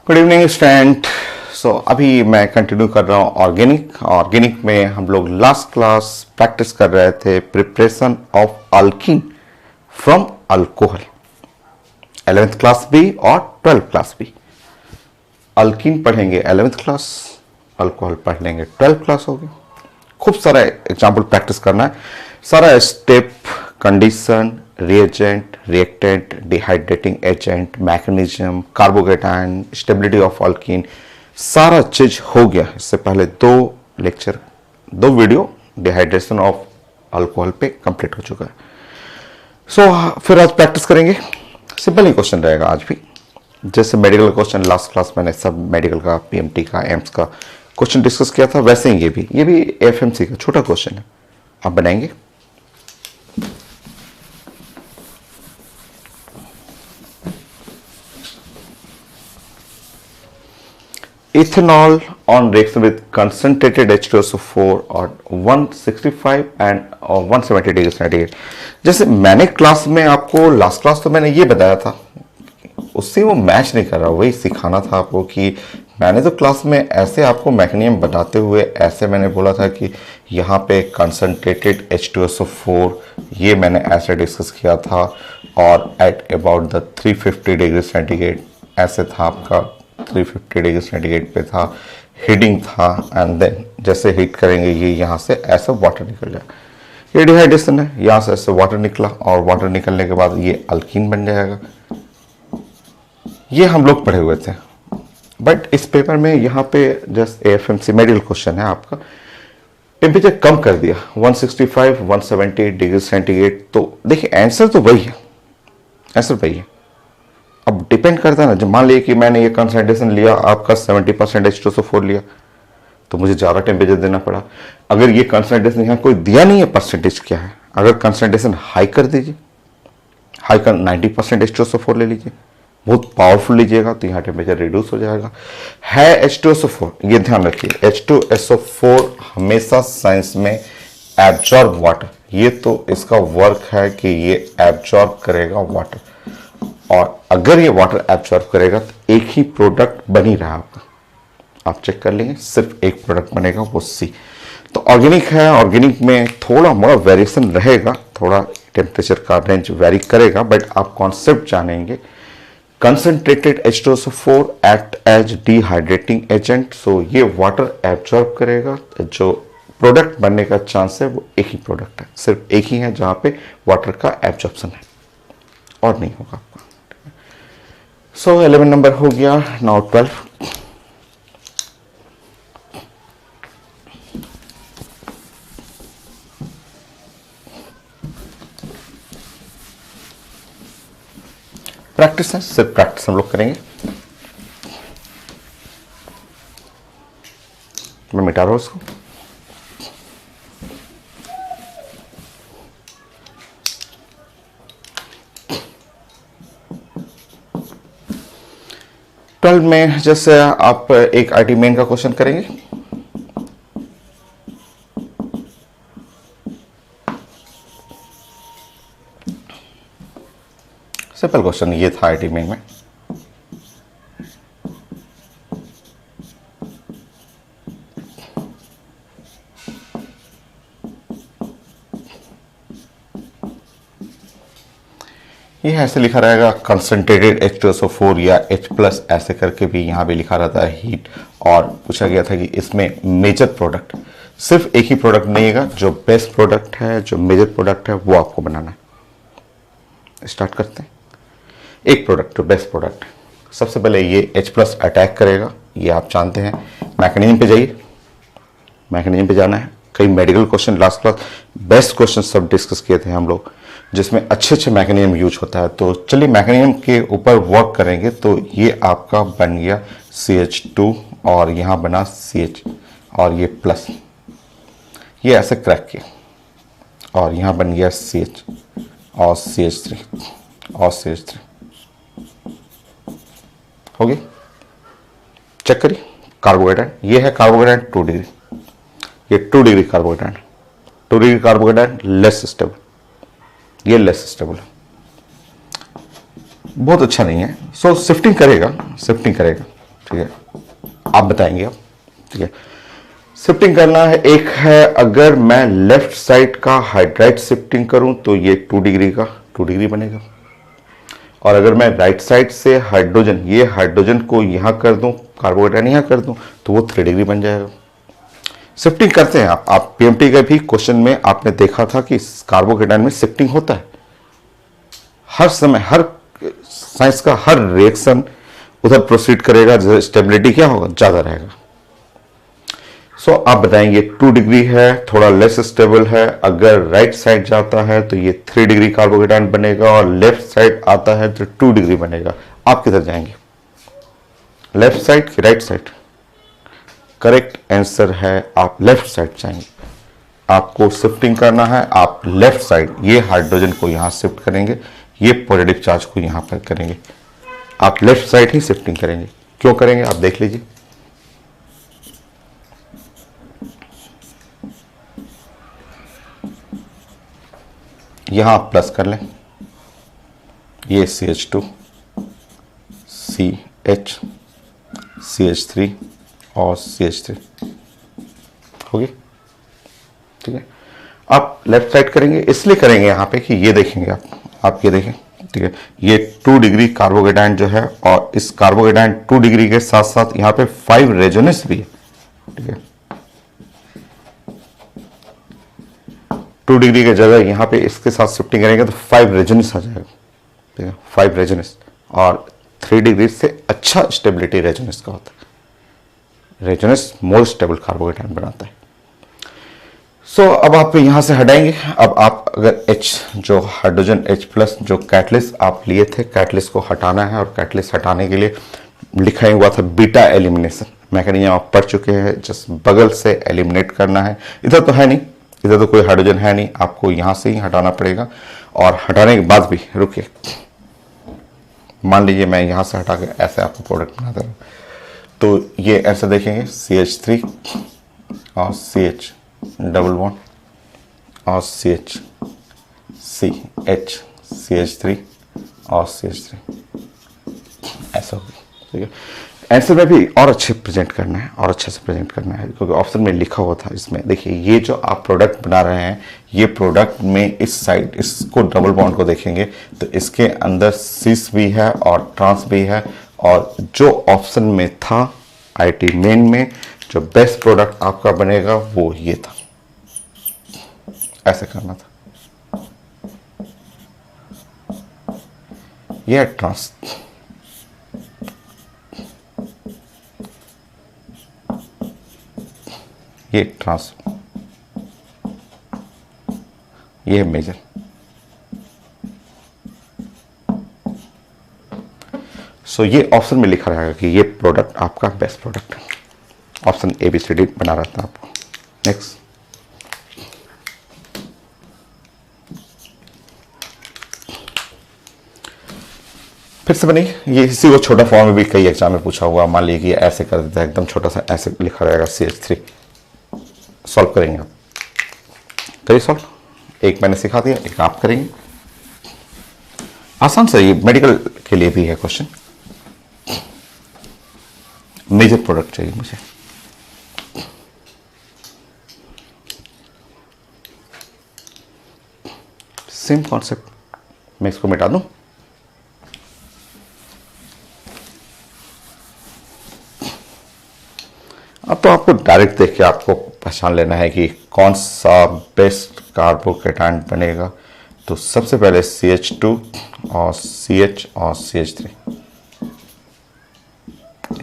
Good evening student. अभी मैं continue कर रहा हूँ ऑर्गेनिक में हम लोग लास्ट क्लास प्रैक्टिस कर रहे थे preparation of alkyne from alcohol. 11th class भी और 12th क्लास भी। अल्कीन पढ़ेंगे 11th क्लास, अल्कोहल पढ़ लेंगे 12th क्लास होगी। खूब सारा एग्जाम्पल प्रैक्टिस करना है, सारा step, condition, reagent, reactant, dehydrating agent, mechanism, carbocation, stability of alkyne, सारा चीज हो गया। इससे पहले दो वीडियो डिहाइड्रेशन ऑफ अल्कोहल पे कंप्लीट हो चुका है। फिर आज प्रैक्टिस करेंगे। सिंपल ही क्वेश्चन रहेगा आज भी, जैसे मेडिकल क्वेश्चन लास्ट क्लास मैंने सब मेडिकल का, पीएमटी का, एम्स का क्वेश्चन डिस्कस किया था, वैसे ही ये भी एफएमसी का छोटा क्वेश्चन है, आप बनाएंगे। Ethanol on reaction with concentrated H2SO4 और 165 एंड 170 डिग्री सेंटीग्रेड। जैसे मैंने क्लास में आपको लास्ट क्लास तो मैंने ये बताया था, उससे वो मैच नहीं कर रहा, वही सिखाना था आपको कि मैंने तो क्लास में ऐसे आपको मैकेनिज्म बताते हुए ऐसे मैंने बोला था कि यहाँ पे कंसनट्रेटेड H2SO4 ये मैंने ऐसे डिस्कस किया था और at about the 350 degree centigrade ऐसे था आपका, 350 डिग्री सेंटीग्रेड पे था, हीटिंग था, एंड देन जैसे हीट करेंगे ये यहाँ से ऐसे वाटर निकल जाए, ये डिहाइड्रेशन है, यहाँ से ऐसे वाटर निकला और वाटर निकलने के बाद ये अल्कीन बन जाएगा। ये हम लोग पढ़े हुए थे, बट इस पेपर में यहाँ पे जस्ट एएफएमसी मेडिकल क्वेश्चन है आपका, टेम्परेचर कम कर दिया 165 170 डिग्री सेंटीग्रेड। तो देखिए आंसर तो वही है, आंसर वही है। अब डिपेंड करता है ना, जब मान लीजिए कि मैंने ये कंसंट्रेशन लिया आपका 70% H2SO4 लिया तो मुझे ज़्यादा टेम्परेचर देना पड़ा। अगर ये कंसंट्रेशन यहाँ कोई दिया नहीं है परसेंटेज क्या है, अगर कंसंट्रेशन हाई कर दीजिए, हाई कर 90% H2SO4 ले लीजिए, बहुत पावरफुल लीजिएगा तो यहाँ टेम्परेचर रिड्यूस हो जाएगा। है H2SO4, ये ध्यान रखिए, H2SO4 हमेशा साइंस में एब्जॉर्ब वाटर, ये तो इसका वर्क है कि ये एब्जॉर्ब करेगा वाटर, और अगर ये वाटर एब्जॉर्ब करेगा तो एक ही प्रोडक्ट बन ही रहा आपका, आप चेक कर लेंगे, सिर्फ एक प्रोडक्ट बनेगा वो सी। तो ऑर्गेनिक है, ऑर्गेनिक में थोड़ा मोड़ा वेरिएशन रहेगा, थोड़ा टेम्परेचर का रेंज वेरी करेगा, बट आप कॉन्सेप्ट जानेंगे। Concentrated H2SO4 act as dehydrating agent, so ये वाटर एब्जॉर्ब करेगा, जो प्रोडक्ट बनने का चांस है वो एक ही प्रोडक्ट है, सिर्फ एक ही है जहां पे वाटर का एब्जॉर्प्शन है और नहीं होगा आपका। 11 नंबर हो गया, नाउ 12। प्रैक्टिस है, सिर्फ प्रैक्टिस हम लोग करेंगे। मैं मिटा रहा हूं उसको। में जैसे आप एक आईटी मेन का क्वेश्चन करेंगे, सिंपल क्वेश्चन ये था आईटी मेन में। ये ऐसे लिखा रहेगा कंसंट्रेटेड H2SO4 या H+ ऐसे करके भी यहाँ भी लिखा रहता है हीट, और पूछा गया था कि इसमें मेजर प्रोडक्ट, सिर्फ एक ही प्रोडक्ट नहीं है, जो बेस्ट प्रोडक्ट है, जो मेजर प्रोडक्ट है वो आपको बनाना है। स्टार्ट करते हैं। एक प्रोडक्ट जो बेस्ट प्रोडक्ट है, सबसे पहले ये H+ अटैक करेगा, ये आप जानते हैं। मैकेनिज्म पे जाइए, मैकेनिज्म पे जाना है। कई medical question last class best question सब डिस्कस किए थे हम लोग, जिसमें अच्छे अच्छे मैकेनिज्म यूज होता है। तो चलिए मैकेनिज्म के ऊपर वर्क करेंगे। तो ये आपका बन गया CH2 और यहाँ बना CH और ये प्लस, ये ऐसे क्रैक किया और यहाँ बन गया CH और CH3 और CH3 हो गई। चेक करिए कार्बोहाइड्रेट, ये है कार्बोहाइड्रेट 2 डिग्री, ये 2 degree carbohydrate, 2 degree carbohydrate less stable, ये लेस स्टेबल है, बहुत अच्छा नहीं है। सो शिफ्टिंग करेगा, शिफ्टिंग करेगा, ठीक है, आप बताएंगे आप। ठीक है, शिफ्टिंग करना है। एक है अगर मैं लेफ्ट साइड का हाइड्राइड शिफ्टिंग करूं तो ये 2 डिग्री का 2 डिग्री बनेगा, और अगर मैं राइट साइड से हाइड्रोजन, ये हाइड्रोजन को यहां कर दूं, कार्बोकेटाइन यहां कर दूं, तो वो 3 डिग्री बन जाएगा। शिफ्टिंग करते हैं आप पीएमटी के भी क्वेश्चन में आपने देखा था कि कार्बोकेटाइन में शिफ्टिंग होता है हर समय, हर साइंस का हर रिएक्शन उधर प्रोसीड करेगा, स्टेबिलिटी क्या होगा, ज्यादा रहेगा। सो आप बताएंगे 2 डिग्री है, थोड़ा लेस स्टेबल है। अगर राइट साइड जाता है तो ये 3 डिग्री कार्बोकेटाइन बनेगा, और लेफ्ट साइड आता है तो 2 डिग्री बनेगा। आप किधर जाएंगे, लेफ्ट साइड कि राइट साइड? करेक्ट आंसर है आप लेफ्ट साइड जाएंगे। आपको शिफ्टिंग करना है, आप लेफ्ट साइड, ये हाइड्रोजन को यहां शिफ्ट करेंगे, ये पॉजिटिव चार्ज को यहां पर करेंगे। आप लेफ्ट साइड ही शिफ्टिंग करेंगे। क्यों करेंगे आप देख लीजिए। यहां आप प्लस कर लें, ये CH2 CH CH3 और CH3 होगी। ठीक है, आप लेफ्ट साइड करेंगे, इसलिए करेंगे यहां पे कि ये देखेंगे आप ये देखें। ठीक है, ये 2 डिग्री कार्बोकेटाइन जो है, और इस कार्बोकेटाइन 2 डिग्री के साथ साथ यहां पे 5 रेजोनेंस भी है। ठीक है, 2 डिग्री की जगह यहां पे इसके साथ शिफ्टिंग करेंगे तो 5 रेजोनेंस आ जाएगा। ठीक है, 5 रेजोनेंस, और 3 डिग्री से अच्छा स्टेबिलिटी रेजोनेंस का होता है। रेजोनेंस मोर स्टेबल कार्बोकेटाइन बनाता है। सो अब आप यहां से हटाएंगे। अब आप अगर H जो हाइड्रोजन H+ जो कैटलिस्ट आप लिए थे, कैटलिस्ट को हटाना है, और कैटलिस्ट हटाने के लिए लिखा हुआ था बीटा एलिमिनेशन मैकेनिज्म, आप पढ़ चुके हैं। जस्ट बगल से एलिमिनेट करना है। इधर तो है नहीं, इधर तो कोई हाइड्रोजन है नहीं, आपको यहां से ही हटाना पड़ेगा। और हटाने के बाद भी रुकिए, मान लीजिए मैं यहां से हटा के ऐसे आपको प्रोडक्ट बना दे रहा हूं, तो ये ऐसे देखेंगे CH3 और CH डबल बॉन्ड, और CH CH3 और CH3 ऐसा होगा। ठीक है, आंसर में भी और अच्छे प्रेजेंट करना है, और अच्छे से प्रेजेंट करना है, क्योंकि ऑप्शन में लिखा हुआ था इसमें। देखिए, ये जो आप प्रोडक्ट बना रहे हैं, ये प्रोडक्ट में इस साइड इसको डबल बॉन्ड को देखेंगे तो इसके अंदर सिस भी है और ट्रांस भी है, और जो ऑप्शन में था आईटी मेन में जो बेस्ट प्रोडक्ट आपका बनेगा वो ये था। ऐसे करना था, ये ट्रांस, ये ट्रांस, ये मेजर। सो ये ऑप्शन में लिखा रहेगा कि ये प्रोडक्ट आपका बेस्ट प्रोडक्ट है। ऑप्शन ABCD बना रहता है आपको। नेक्स्ट, फिर से बनी ये, इसी को छोटा फॉर्म में भी कई एग्जाम में पूछा हुआ। मान लीजिए कि ऐसे कर देता है, एकदम छोटा सा ऐसे लिखा रहेगा CH3। सॉल्व करेंगे आप, करिए सॉल्व। एक मैंने सिखा दिया, एक आप करेंगे। आसान से, ये मेडिकल के लिए भी है क्वेश्चन। मेजर प्रोडक्ट चाहिए मुझे। सेम कॉन्सेप्ट, मैं इसको मिटा दूं। अब तो आपको डायरेक्ट देख के आपको पहचान लेना है कि कौन सा बेस्ट कार्बोकेटाइन बनेगा। तो सबसे पहले CH2 और CH और CH3,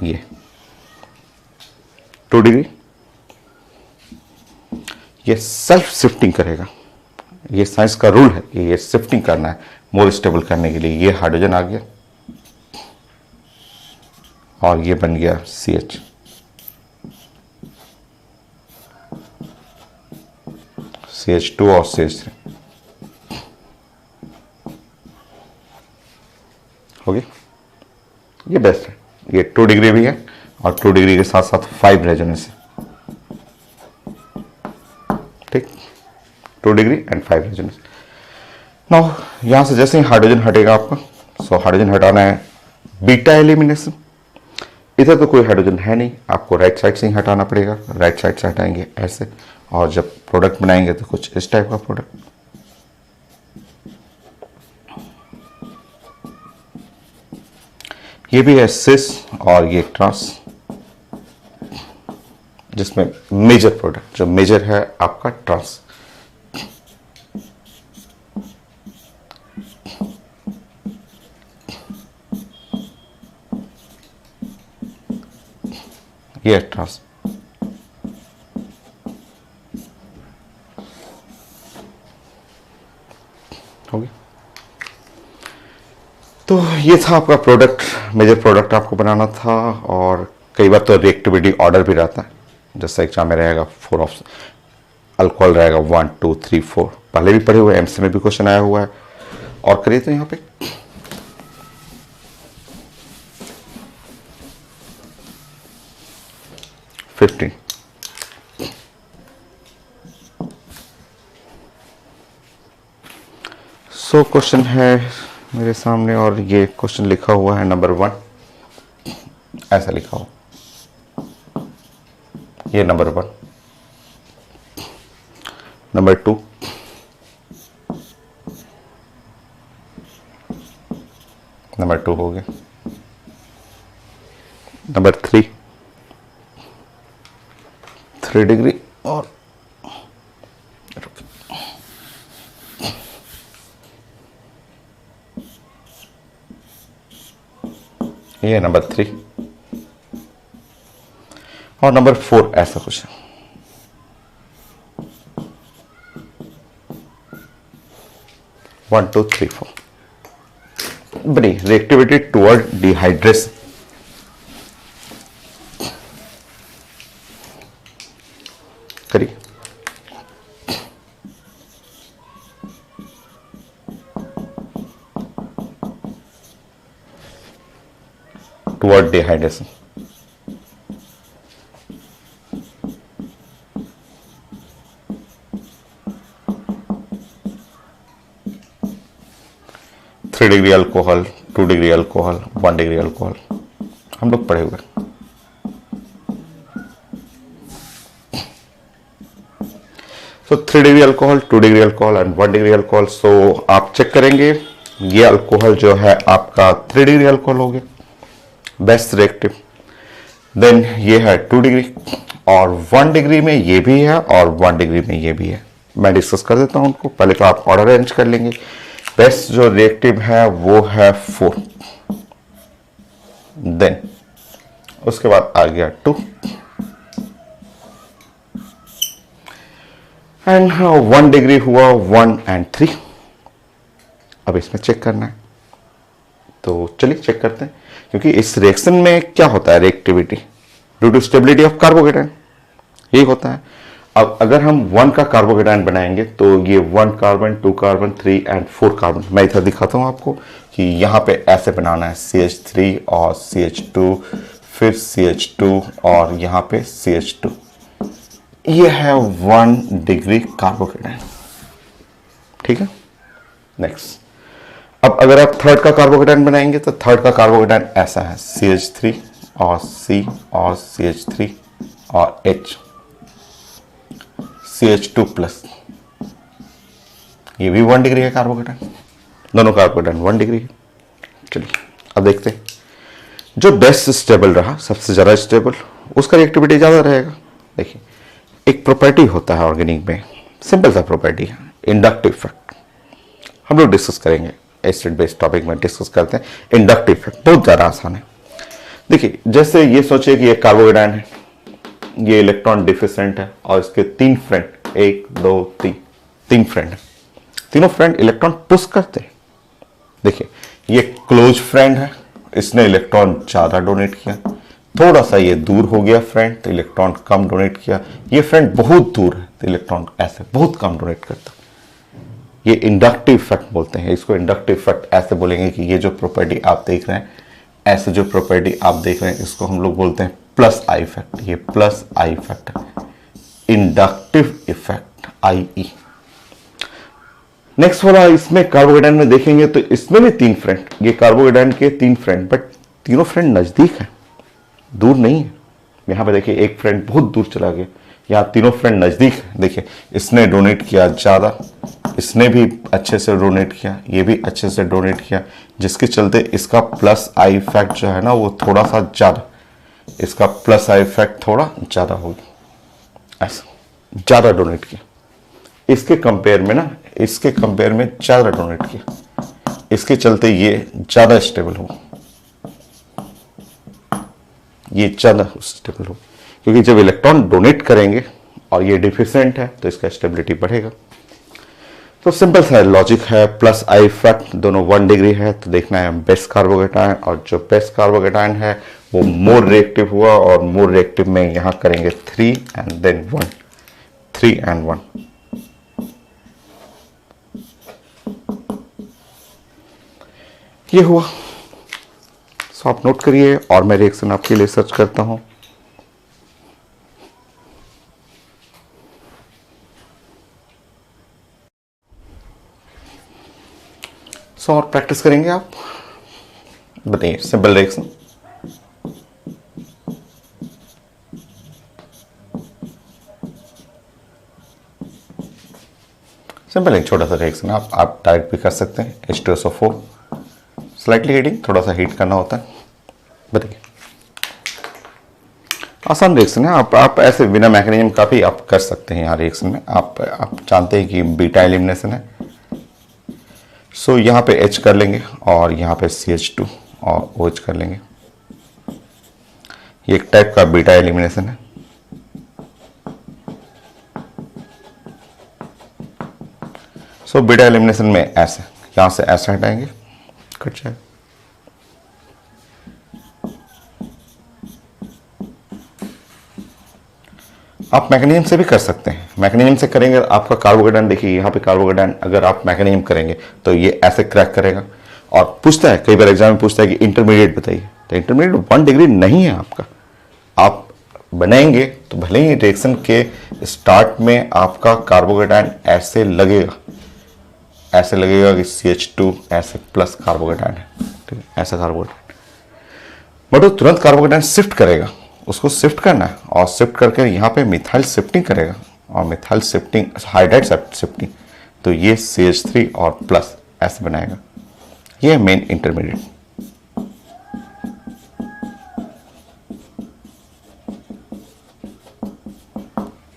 ये 2 डिग्री, ये सेल्फ शिफ्टिंग करेगा। ये साइंस का रूल है कि ये शिफ्टिंग करना है मोर स्टेबल करने के लिए। ये हाइड्रोजन आ गया और ये बन गया CH। CH2 और CH3 हो गया। ये बेस्ट है। ये 2 डिग्री भी है और 2 डिग्री के साथ साथ 5 रेजोनेंस है। ठीक, 2 डिग्री एंड 5 रेजोनेंस। नाउ यहां से जैसे ही हाइड्रोजन हटेगा आपका, सो हाइड्रोजन हटाना है बीटा एलिमिनेशन। इधर तो कोई हाइड्रोजन है नहीं, आपको राइट साइड से ही हटाना पड़ेगा। राइट साइड से हटाएंगे ऐसे, और जब प्रोडक्ट बनाएंगे तो कुछ इस टाइप का प्रोडक्ट। ये भी है सिस और ये ट्रांस, जिसमें मेजर प्रोडक्ट जो मेजर है आपका ट्रांस। ये ट्रांस। हो गया। तो ये था आपका प्रोडक्ट, मेजर प्रोडक्ट आपको बनाना था। और कई बार तो रिएक्टिविटी ऑर्डर भी रहता है, जैसे एग्जाम में रहेगा 4 ऑप्शन, अल्कोहल रहेगा 1 2 3 4, पहले भी पढ़े हुए, एमसी में भी क्वेश्चन आया हुआ है। और करिए तो यहाँ पे फिफ्टीन, सो क्वेश्चन है मेरे सामने, और ये क्वेश्चन लिखा हुआ है नंबर 1, ऐसा लिखा हो, ये नंबर 1, नंबर 2, नंबर 2 हो गया, नंबर 3 3 डिग्री, और ये नंबर 3, और नंबर 4 ऐसा कुछ है। वन टू थ्री फोर बड़ी रिएक्टिविटी टुवर्ड डिहाइड्रेशन। करिए। Toward dehydration, three degree alcohol, 2 degree alcohol, 1 degree alcohol, हम लोग पढ़े हुए। So 3 degree alcohol, 2 degree alcohol and 1 degree alcohol. So आप चेक करेंगे, ये अल्कोहल जो है आपका 3 डिग्री अल्कोहल हो गया, बेस्ट रिएक्टिव। देन ये है 2 डिग्री, और 1 डिग्री में ये भी है और 1 डिग्री में ये भी है। मैं डिस्कस कर देता हूं उनको, पहले तो आप ऑर्डर अरेंज कर लेंगे। बेस्ट जो रिएक्टिव है वो है 4, देन उसके बाद आ गया 2 एंड 1 डिग्री हुआ 1 एंड 3। अब इसमें चेक करना है, तो चलिए चेक करते हैं। क्योंकि इस रिएक्शन में क्या होता है, reactivity due to stability of carbocation, यही होता है। अब अगर हम 1 का कार्बोकेटाइन बनाएंगे तो ये 1 कार्बन, 2 कार्बन, 3 एंड 4 कार्बन। मैं इधर दिखाता हूं आपको कि यहां पे ऐसे बनाना है, CH3 और CH2, फिर CH2 और यहां पे CH2। ये है 1 डिग्री कार्बोकेटाइन, ठीक है। नेक्स्ट, अब अगर आप थर्ड का कार्बोकेटाइन बनाएंगे तो थर्ड का कार्बोकेटाइन ऐसा है, CH3 और C और CH3 और H, CH2 प्लस, ये भी 1 डिग्री है कार्बोकेटाइन, दोनों कार्बोकेटाइन 1 डिग्री है। चलिए अब देखते हैं जो बेस्ट स्टेबल रहा, सबसे ज़्यादा स्टेबल, उसका रिएक्टिविटी ज़्यादा रहेगा। देखिए, एक प्रॉपर्टी होता है ऑर्गेनिक में, सिंपल सा प्रॉपर्टी है, इंडक्टिव इफेक्ट। हम लोग डिस्कस करेंगे, एसिड बेस्ड टॉपिक में डिस्कस करते हैं। इंडक्टिव इफेक्ट बहुत ज़्यादा आसान है। देखिए, जैसे ये सोचिए कि एक कार्बोकेटाइन है, ये इलेक्ट्रॉन डिफिशिएंट है और इसके 3 फ्रेंड, 1 2 3, 3 फ्रेंड है, तीनों फ्रेंड इलेक्ट्रॉन पुश करते हैं। देखिए, ये क्लोज फ्रेंड है, इसने इलेक्ट्रॉन ज़्यादा डोनेट किया, थोड़ा सा ये दूर हो गया फ्रेंड तो इलेक्ट्रॉन कम डोनेट किया, ये फ्रेंड बहुत दूर है तो इलेक्ट्रॉन ऐसे बहुत कम डोनेट करता। ये इंडक्टिव इफेक्ट बोलते हैं इसको। इंडक्टिव इफेक्ट ऐसे बोलेंगे कि ये जो प्रॉपर्टी आप देख रहे हैं, ऐसे जो प्रॉपर्टी आप देख रहे हैं, इसको हम लोग बोलते हैं प्लस आई इफेक्ट। ये प्लस आई इफेक्ट है, इंडक्टिव इफेक्ट, IE। नेक्स्ट वाला, इसमें कार्बोकेटाइन में देखेंगे तो इसमें भी 3 फ्रेंड, ये कार्बोकेटाइन के 3 फ्रेंड, बट तीनों फ्रेंड नजदीक है, दूर नहीं है। यहाँ पे देखिए एक फ्रेंड बहुत दूर चला गया, यहाँ तीनों फ्रेंड नज़दीक है। देखिए इसने डोनेट किया ज़्यादा, इसने भी अच्छे से डोनेट किया, ये भी अच्छे से डोनेट किया, जिसके चलते इसका प्लस आई इफेक्ट जो है ना वो थोड़ा सा ज़्यादा, इसका प्लस आई इफेक्ट थोड़ा ज़्यादा होगी। ऐसा ज़्यादा डोनेट किया, इसके कंपेयर में ना, इसके कंपेयर में ज़्यादा डोनेट किया, इसके चलते ये ज़्यादा स्टेबल होगा, ये ज़्यादा स्टेबल होगा। क्योंकि जब इलेक्ट्रॉन डोनेट करेंगे और ये डिफिशिएंट है तो इसका स्टेबिलिटी बढ़ेगा। तो सिंपल सा लॉजिक है, प्लस आई इफेक्ट दोनों 1 डिग्री है तो देखना है बेस्ट कार्बोकेटायन, और जो बेस्ट कार्बोकेटायन है वो मोर रिएक्टिव हुआ, और मोर रिएक्टिव में यहां करेंगे 3 एंड देन 1, 3 एंड 1। ये हुआ। सो आप नोट करिए और मैं रिएक्शन आपके लिए सर्च करता हूं। सो और प्रैक्टिस करेंगे आप, बताइए सिंपल रिएक्शन। सिंपल एक छोटा सा रिएक्शन आप डायरेक्ट भी कर सकते हैं। H2SO4 स्लाइटली हीटिंग, थोड़ा सा हीट करना होता है। बताइए, आसान रिएक्शन है। आप ऐसे बिना मैकेनिज्म का भी आप कर सकते हैं यहाँ रिएक्शन में। आप जानते हैं कि बीटा एलिमिनेशन है। सो यहाँ पे H कर लेंगे और यहाँ पे CH2 और OH कर लेंगे। ये एक टाइप का बीटा एलिमिनेशन है। सो बीटा एलिमिनेशन में ऐसे यहाँ से ऐसे हटाएंगे, कट जाएगा। आप मैकेनिज्म से भी कर सकते हैं। मैकेनिज्म से करेंगे आपका कार्बोकेटायन, देखिए यहाँ पे कार्बोकेटायन अगर आप मैकेनिज्म करेंगे तो ये ऐसे क्रैक करेगा। और पूछता है, कई बार एग्जाम में पूछता है कि इंटरमीडिएट बताइए, तो इंटरमीडिएट 1 डिग्री नहीं है आपका। आप बनाएंगे तो भले ही रिएक्शन के स्टार्ट में आपका कार्बोकेटायन ऐसे लगेगा, ऐसे लगेगा कि CH2 ऐसे प्लस कार्बोकेटायन है, ठीक है, ऐसा कार्बोकेटायन, बट वो तुरंत कार्बोकेटायन शिफ्ट करेगा। उसको शिफ्ट करना है और शिफ्ट करके यहाँ पे मिथाइल शिफ्टिंग करेगा, और मिथाइल शिफ्टिंग हाइड्राइड शिफ्टिंग, तो ये CH3 और प्लस ऐसे बनाएगा। ये मेन इंटरमीडिएट।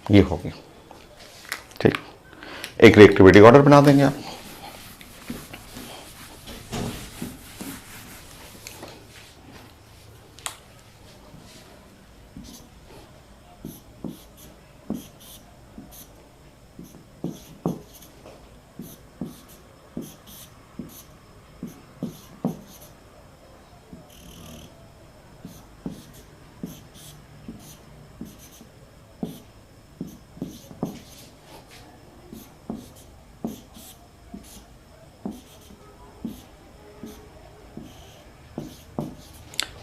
ये हो गया, ठीक। एक रिएक्टिविटी ऑर्डर बना देंगे आप।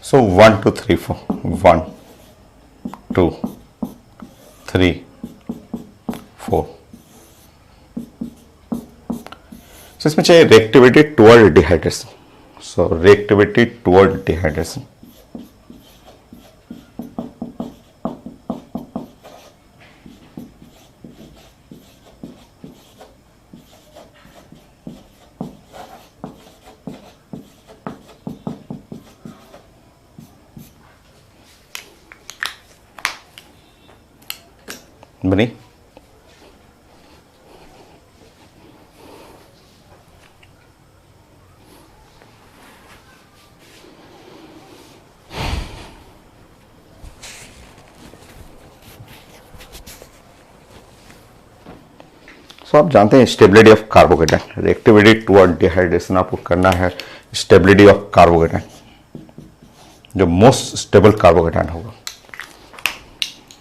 So 1 2 3 4, 1 2 3 4। So इसमें चाहिए रिएक्टिविटी टुवर्ड डिहाइड्रेशन। सो रिएक्टिविटी टुवर्ड डिहाइड्रेशन, बनी। सो आप जानते हैं stability of carbocation, reactivity toward dehydration आपको करना है स्टेबिलिटी ऑफ कार्बोकेटायन, जो मोस्ट स्टेबल कार्बोकेटायन होगा।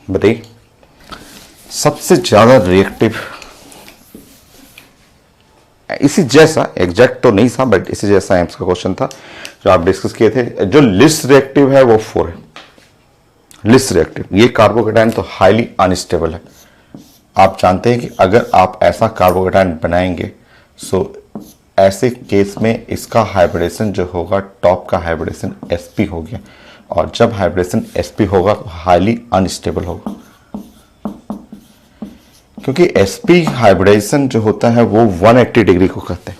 बताइए सबसे ज्यादा रिएक्टिव, इसी जैसा एग्जैक्ट तो नहीं था बट इसी जैसा एम्स का क्वेश्चन था जो आप डिस्कस किए थे। जो लिस्ट रिएक्टिव है वो 4 है। लिस्ट रिएक्टिव, ये कार्बोकेटायन तो हाईली अनस्टेबल है। आप जानते हैं कि अगर आप ऐसा कार्बोकेटायन बनाएंगे सो ऐसे केस में इसका हाइब्रिडेशन जो होगा, टॉप का हाइब्रिडेशन sp हो गया, और जब हाइब्रिडेशन sp होगा तो हाईली अनस्टेबल होगा, क्योंकि sp हाइब्रिडेशन जो होता है वो 180 डिग्री को करते हैं।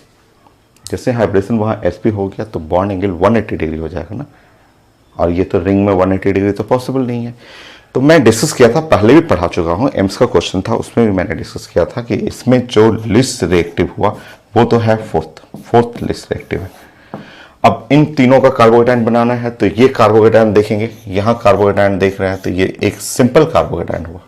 जैसे हाइब्रिडेशन वहां sp हो गया तो बॉन्ड एंगल 180 डिग्री हो जाएगा ना, और ये तो रिंग में 180 डिग्री तो पॉसिबल नहीं है। तो मैं डिस्कस किया था, पहले भी पढ़ा चुका हूँ, एम्स का क्वेश्चन था उसमें भी मैंने डिस्कस किया था कि इसमें जो लिस्ट रिएक्टिव हुआ वो तो है फोर्थ लिस्ट रिएक्टिव है। अब इन तीनों का कार्बोकेटायन बनाना है, तो ये कार्बोकेटायन देखेंगे, यहाँ कार्बोकेटायन देख रहे हैं तो ये एक सिंपल कार्बोकेटायन हुआ।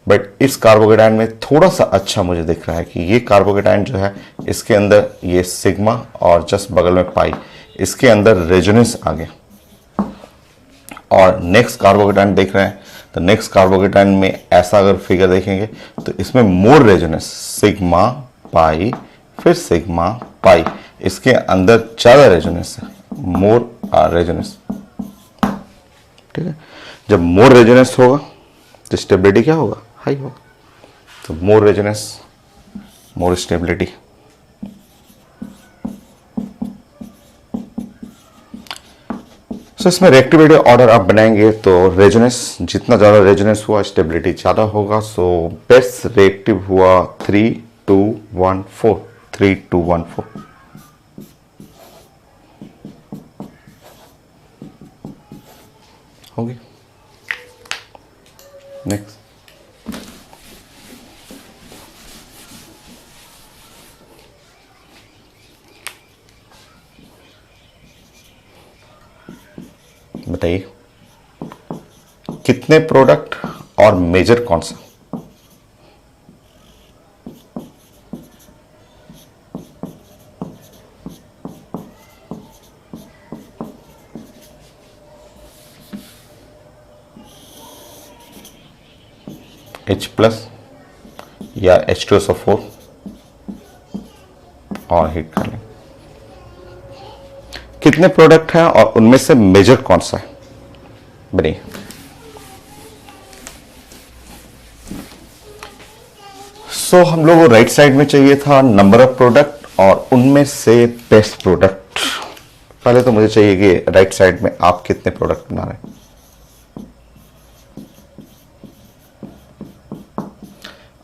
बट इस कार्बोकेटायन में थोड़ा सा अच्छा मुझे दिख रहा है कि ये कार्बोकेटायन जो है इसके अंदर ये सिग्मा और जस्ट बगल में पाई, इसके अंदर रेजोनेंस आ गया। और नेक्स्ट कार्बोकेटायन देख रहे हैं तो नेक्स्ट कार्बोकेटायन में ऐसा अगर फिगर देखेंगे तो इसमें मोर रेजोनेंस, सिग्मा पाई फिर सिग्मा पाई, इसके अंदर ज्यादा रेजोनेंस है, मोर रेजोनेंस। ठीक है, जब मोर रेजोनेंस होगा तो स्टेबिलिटी क्या होगा, हाई होगा। तो मोर रेजोनेंस मोर स्टेबिलिटी। इसमें रिएक्टिविटी ऑर्डर आप बनाएंगे तो रेजोनेंस, जितना ज़्यादा रेजोनेंस हुआ स्टेबिलिटी ज़्यादा होगा। सो बेस्ट रिएक्टिव हुआ 3214, 3214। होगी नेक्स्ट। बताइए कितने प्रोडक्ट और मेजर कौन सा। H+ या H2SO4 और हीट कर लें। कितने प्रोडक्ट हैं और उनमें से मेजर कौन सा है, बनिए। सो हम लोग को राइट साइड में चाहिए था नंबर ऑफ प्रोडक्ट और उनमें से बेस्ट प्रोडक्ट। पहले तो मुझे चाहिए कि राइट साइड में आप कितने प्रोडक्ट बना रहे हैं।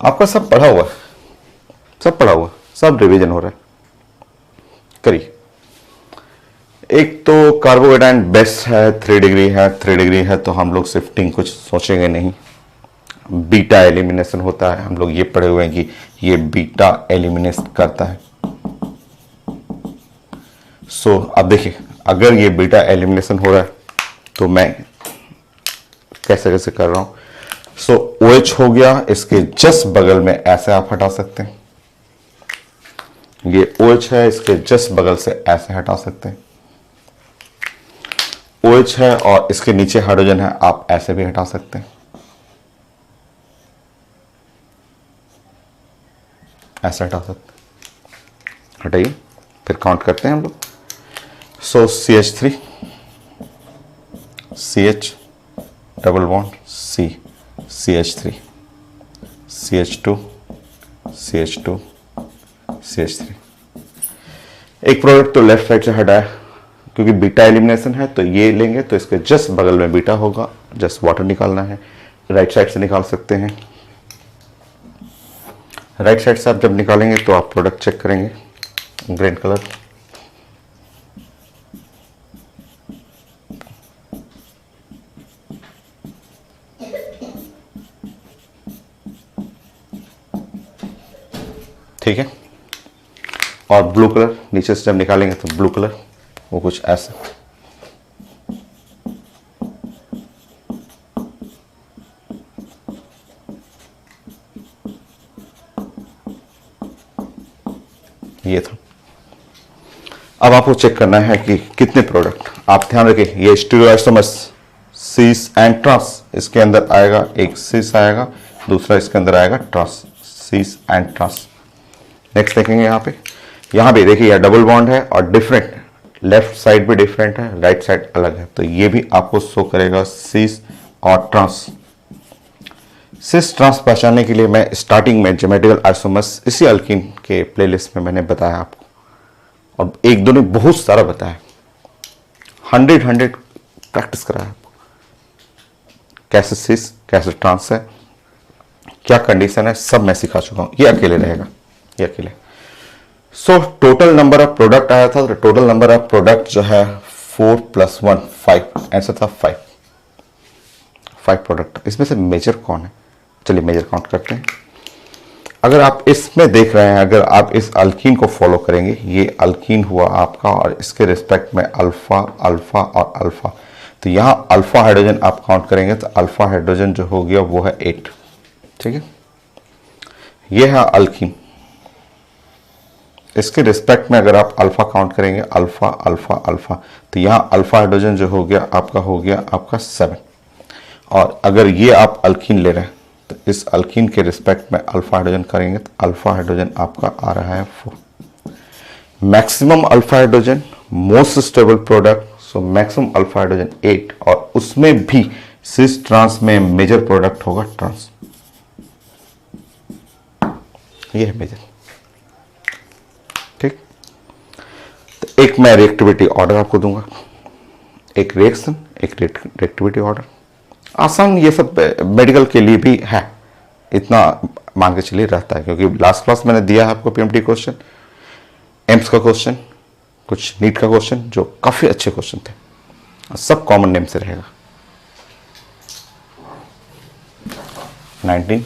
आपका सब पढ़ा हुआ है, सब पढ़ा हुआ, सब रिवीजन हो रहा है, करिए। एक तो कार्बोकेटायन बेस्ट है, 3 डिग्री है, 3 डिग्री है तो हम लोग शिफ्टिंग कुछ सोचेंगे नहीं। बीटा एलिमिनेशन होता है, हम लोग ये पढ़े हुए हैं कि ये बीटा एलिमिनेट करता है। सो अब देखिए, अगर ये बीटा एलिमिनेशन हो रहा है तो मैं कैसे कैसे कर रहा हूं। सो OH हो गया, इसके जस्ट बगल में ऐसे आप हटा सकते हैं। ये OH है, इसके जस्ट बगल से ऐसे हटा सकते हैं। OH है और इसके नीचे हाइड्रोजन है, आप ऐसे भी हटा सकते हैं, ऐसे हटा सकते हैं। हटाइए, फिर काउंट करते हैं हम लोग। सो CH3, CH double bond C, CH3, CH2, CH2, CH3। एक प्रोडक्ट तो लेफ्ट साइड से हटाया क्योंकि बीटा एलिमिनेशन है, तो ये लेंगे तो इसके जस्ट बगल में बीटा होगा, जस्ट वाटर निकालना है। राइट साइड से निकाल सकते हैं। राइट साइड से आप जब निकालेंगे तो आप प्रोडक्ट चेक करेंगे, ग्रीन कलर। ठीक है, और ब्लू कलर नीचे से जब निकालेंगे तो ब्लू कलर वो कुछ ऐसा। ये था। अब आपको चेक करना है कि कितने प्रोडक्ट। आप ध्यान रखिए, ये स्टीरियोआइसोमर्स सीस एंड ट्रांस, इसके अंदर आएगा एक सीस आएगा, दूसरा इसके अंदर आएगा trans, cis and trans. Next देखेंगे यहाँ पे देखिए यह डबल बॉन्ड है और डिफरेंट, लेफ्ट साइड भी डिफरेंट है, राइट साइड अलग है, तो ये भी आपको शो करेगा सीस और ट्रांस। सिस ट्रांस पहचानने के लिए मैं स्टार्टिंग में ज्योमेट्रिकल आइसोमर्स इसी अल्कीन के प्लेलिस्ट में मैंने बताया आपको, और एक दो ने बहुत सारा बताया, 100 प्रैक्टिस कराया आपको, कैसे सिस कैसे ट्रांस है, क्या कंडीशन है, सब मैं सिखा चुका हूं। ये अकेले रहेगा, ये अकेले। So total number of product आया था, तो टोटल नंबर ऑफ प्रोडक्ट जो है 4 + 1 5, आंसर था 5 प्रोडक्ट। इसमें से मेजर कौन है, चलिए मेजर काउंट करते हैं। अगर आप इसमें देख रहे हैं, अगर आप इस अल्कीन को फॉलो करेंगे, ये अल्कीन हुआ आपका और इसके रिस्पेक्ट में अल्फा अल्फा और अल्फा, तो यहां अल्फा हाइड्रोजन आप काउंट करेंगे तो अल्फा हाइड्रोजन जो हो गया वो है 8, ठीक है। ये है अल्कीन, इसके रिस्पेक्ट में अगर आप अल्फा काउंट करेंगे, अल्फा अल्फा अल्फा, तो यहां अल्फा हाइड्रोजन जो हो गया आपका 7। और अगर ये आप अल्कीन ले रहे हैं तो इस अल्कीन के रिस्पेक्ट में अल्फा हाइड्रोजन करेंगे तो अल्फा हाइड्रोजन आपका आ रहा है 4। Maximum alpha hydrogen most stable product, so maximum alpha hydrogen 8, और उसमें भी सिस ट्रांस में मेजर प्रोडक्ट होगा ट्रांस, ये है मेजर, ठीक। तो एक मैं रिएक्टिविटी ऑर्डर आपको दूंगा, एक रिएक्शन एक रिएक्टिविटी ऑर्डर। आसान ये सब मेडिकल के लिए भी है, इतना मान के चलिए रहता है, क्योंकि लास्ट क्लास मैंने दिया है आपको पीएमटी क्वेश्चन, एम्स का क्वेश्चन, कुछ नीट का क्वेश्चन जो काफी अच्छे क्वेश्चन थे, सब कॉमन नेम से रहेगा। 19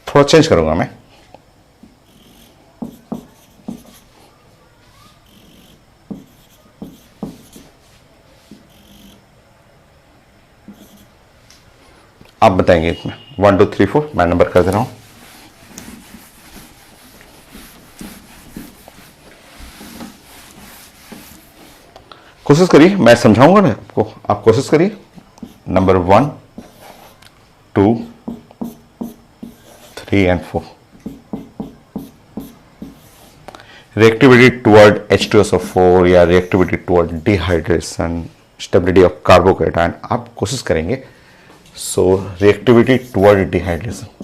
थोड़ा चेंज करूंगा मैं, आप बताएंगे इसमें 1 2 3 4, मैं नंबर कर दे रहा हूं। कोशिश करिए, मैं समझाऊंगा ना आपको, आप कोशिश करिए। Number 1 2 3 and 4, reactivity toward H2SO4 या reactivity toward dehydration, stability of carbocation, आप कोशिश करेंगे। सो reactivity toward dehydration,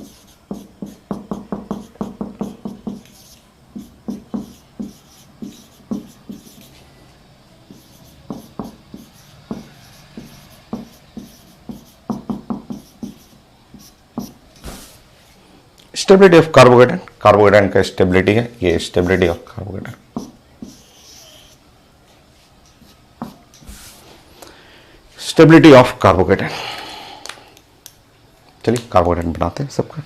stability of कार्बोकेटन, कार्बोकेटन का स्टेबिलिटी है, ये स्टेबिलिटी ऑफ कार्बोकेटन। स्टेबिलिटी ऑफ कार्बोकेटन, चलिए कार्बोकेटन बनाते हैं सबका।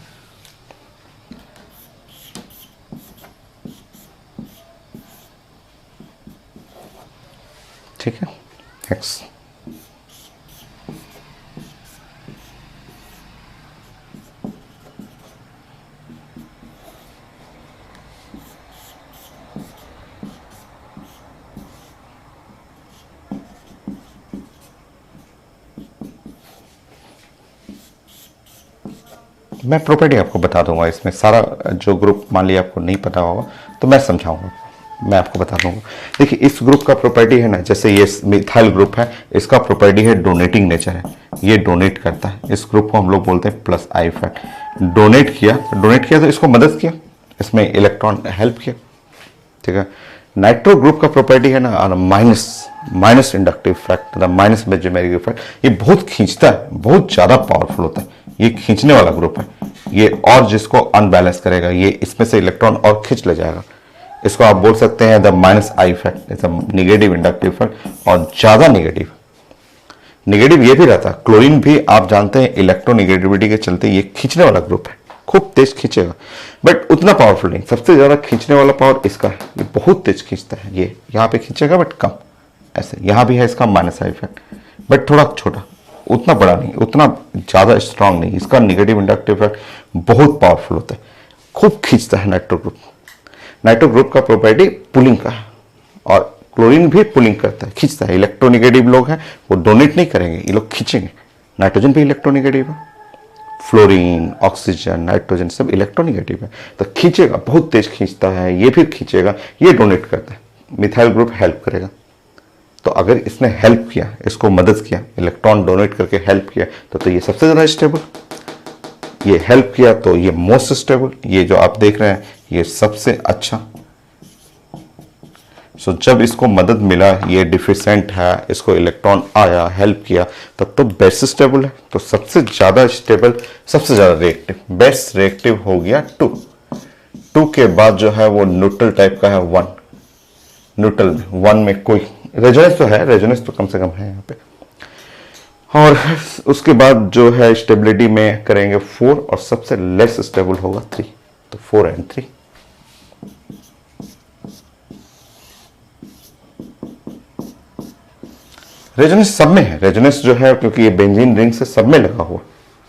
ठीक है, नेक्स्ट मैं प्रॉपर्टी आपको बता दूंगा। इसमें सारा जो ग्रुप मान लिया आपको नहीं पता होगा तो मैं समझाऊंगा, मैं आपको बता दूंगा। देखिए इस ग्रुप का प्रॉपर्टी है ना, जैसे ये मिथाइल ग्रुप है, इसका प्रॉपर्टी है डोनेटिंग नेचर है, ये डोनेट करता है। इस ग्रुप को हम लोग बोलते हैं प्लस आई फैट। डोनेट किया तो इसको मदद किया, इसमें इलेक्ट्रॉन हेल्प किया, ठीक है। नाइट्रो ग्रुप का प्रॉपर्टी है ना minus inductive fact, minus mesomeric effect, ये बहुत खींचता है, बहुत ज्यादा पावरफुल होता है, ये खींचने वाला ग्रुप है ये, और जिसको अनबैलेंस करेगा ये इसमें से इलेक्ट्रॉन और खींच ले जाएगा। इसको आप बोल सकते हैं the minus I effect, negative inductive effect, और ज्यादा निगेटिव ये भी रहता है। क्लोरीन भी आप जानते हैं इलेक्ट्रोनिगेटिविटी के चलते ये खींचने वाला ग्रुप है, खूब तेज खींचेगा, बट उतना पावरफुल नहीं। सबसे ज्यादा खींचने वाला पावर इसका है, ये बहुत तेज खींचता है। ये यहाँ पे खींचेगा बट कम, ऐसे। यहाँ भी है इसका माइनस आई इफेक्ट, बट थोड़ा छोटा, उतना बड़ा नहीं, उतना ज्यादा स्ट्रांग नहीं। इसका निगेटिव इंडक्टिव इफेक्ट बहुत पावरफुल होता है, खूब खींचता है नाइट्रो ग्रुप। नाइट्रो ग्रुप का प्रॉपर्टी पुलिंग का है, और क्लोरीन भी पुलिंग करता है, खींचता है। इलेक्ट्रोनिगेटिव लोग हैं वो डोनेट नहीं करेंगे, ये लोग खींचेंगे। नाइट्रोजन भी इलेक्ट्रोनिगेटिव है, फ्लोरीन, ऑक्सीजन, नाइट्रोजन सब इलेक्ट्रोनिगेटिव है, तो खींचेगा, बहुत तेज खींचता है। ये फिर खींचेगा, ये डोनेट करता है, मिथाइल ग्रुप हेल्प करेगा। तो अगर इसने हेल्प किया, इसको मदद किया, इलेक्ट्रॉन डोनेट करके हेल्प किया, तो ये सबसे ज्यादा स्टेबल। ये हेल्प किया तो ये मोस्ट स्टेबल। ये जो आप देख रहे हैं ये सबसे अच्छा। सो जब इसको मदद मिला, ये डिफिशेंट है, इसको इलेक्ट्रॉन आया, हेल्प किया, तब तो बेस्ट स्टेबल है। तो सबसे ज्यादा स्टेबल, सबसे ज्यादा रिएक्टिव, बेस्ट रिएक्टिव हो गया 2 के बाद जो है वो न्यूट्रल टाइप का है 1। न्यूट्रल में 1 में कोई रेजोनेंस तो है, रेजोनेंस तो कम से कम है यहाँ पे। और उसके बाद जो है स्टेबिलिटी में करेंगे 4, और सबसे लेस स्टेबल होगा 3, तो 4 and 3। रेजोनेंस सब में है, रेजोनेंस जो है, क्योंकि ये बेंजीन रिंग से सब में लगा हुआ,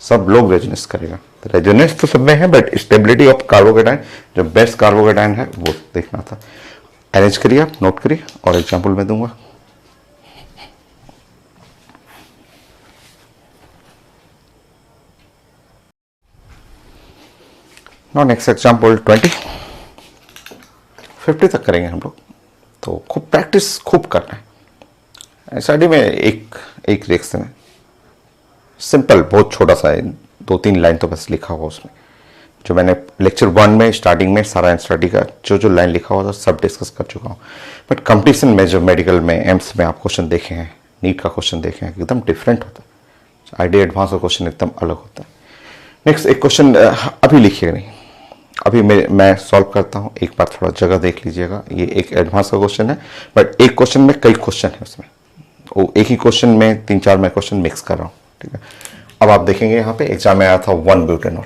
सब लोग रेजोनेंस करेगा। तो रेजोनेंस तो सब में है, बट स्टेबिलिटी ऑफ कार्बोकेटाइन, जो बेस्ट कार्बोकेटाइन है वो देखना था। अरेंज करिए, आप नोट करिए, और एग्जाम्पल मैं दूंगा। नाउ नेक्स्ट एग्जाम्पल 50 तक करेंगे हम लोग, तो खूब प्रैक्टिस खूब करना है। एसआईडी में एक रिएक्शन है, सिंपल, बहुत छोटा सा है, 2-3 लाइन तो बस लिखा हुआ उसमें। जो मैंने लेक्चर 1 में स्टार्टिंग में सारा एनसीईआरटी का जो लाइन लिखा हुआ था सब डिस्कस कर चुका हूँ। बट कंपटीशन में जो मेडिकल में, एम्स में आप क्वेश्चन देखे हैं, नीट का क्वेश्चन देखे हैं, एकदम डिफरेंट होता है। आईडी एडवांस का क्वेश्चन एकदम अलग होता है। नेक्स्ट एक क्वेश्चन अभी लिखिएगा नहीं, अभी मैं सॉल्व करता हूँ, एक बार थोड़ा जगह देख लीजिएगा। ये एक एडवांस का क्वेश्चन है, बट एक क्वेश्चन में कई क्वेश्चन है उसमें, वो एक ही क्वेश्चन में 3-4 मैं क्वेश्चन मिक्स कर रहा हूँ, ठीक है। अब आप देखेंगे यहाँ पे एग्जाम में आया था 1-ब्यूटेनॉल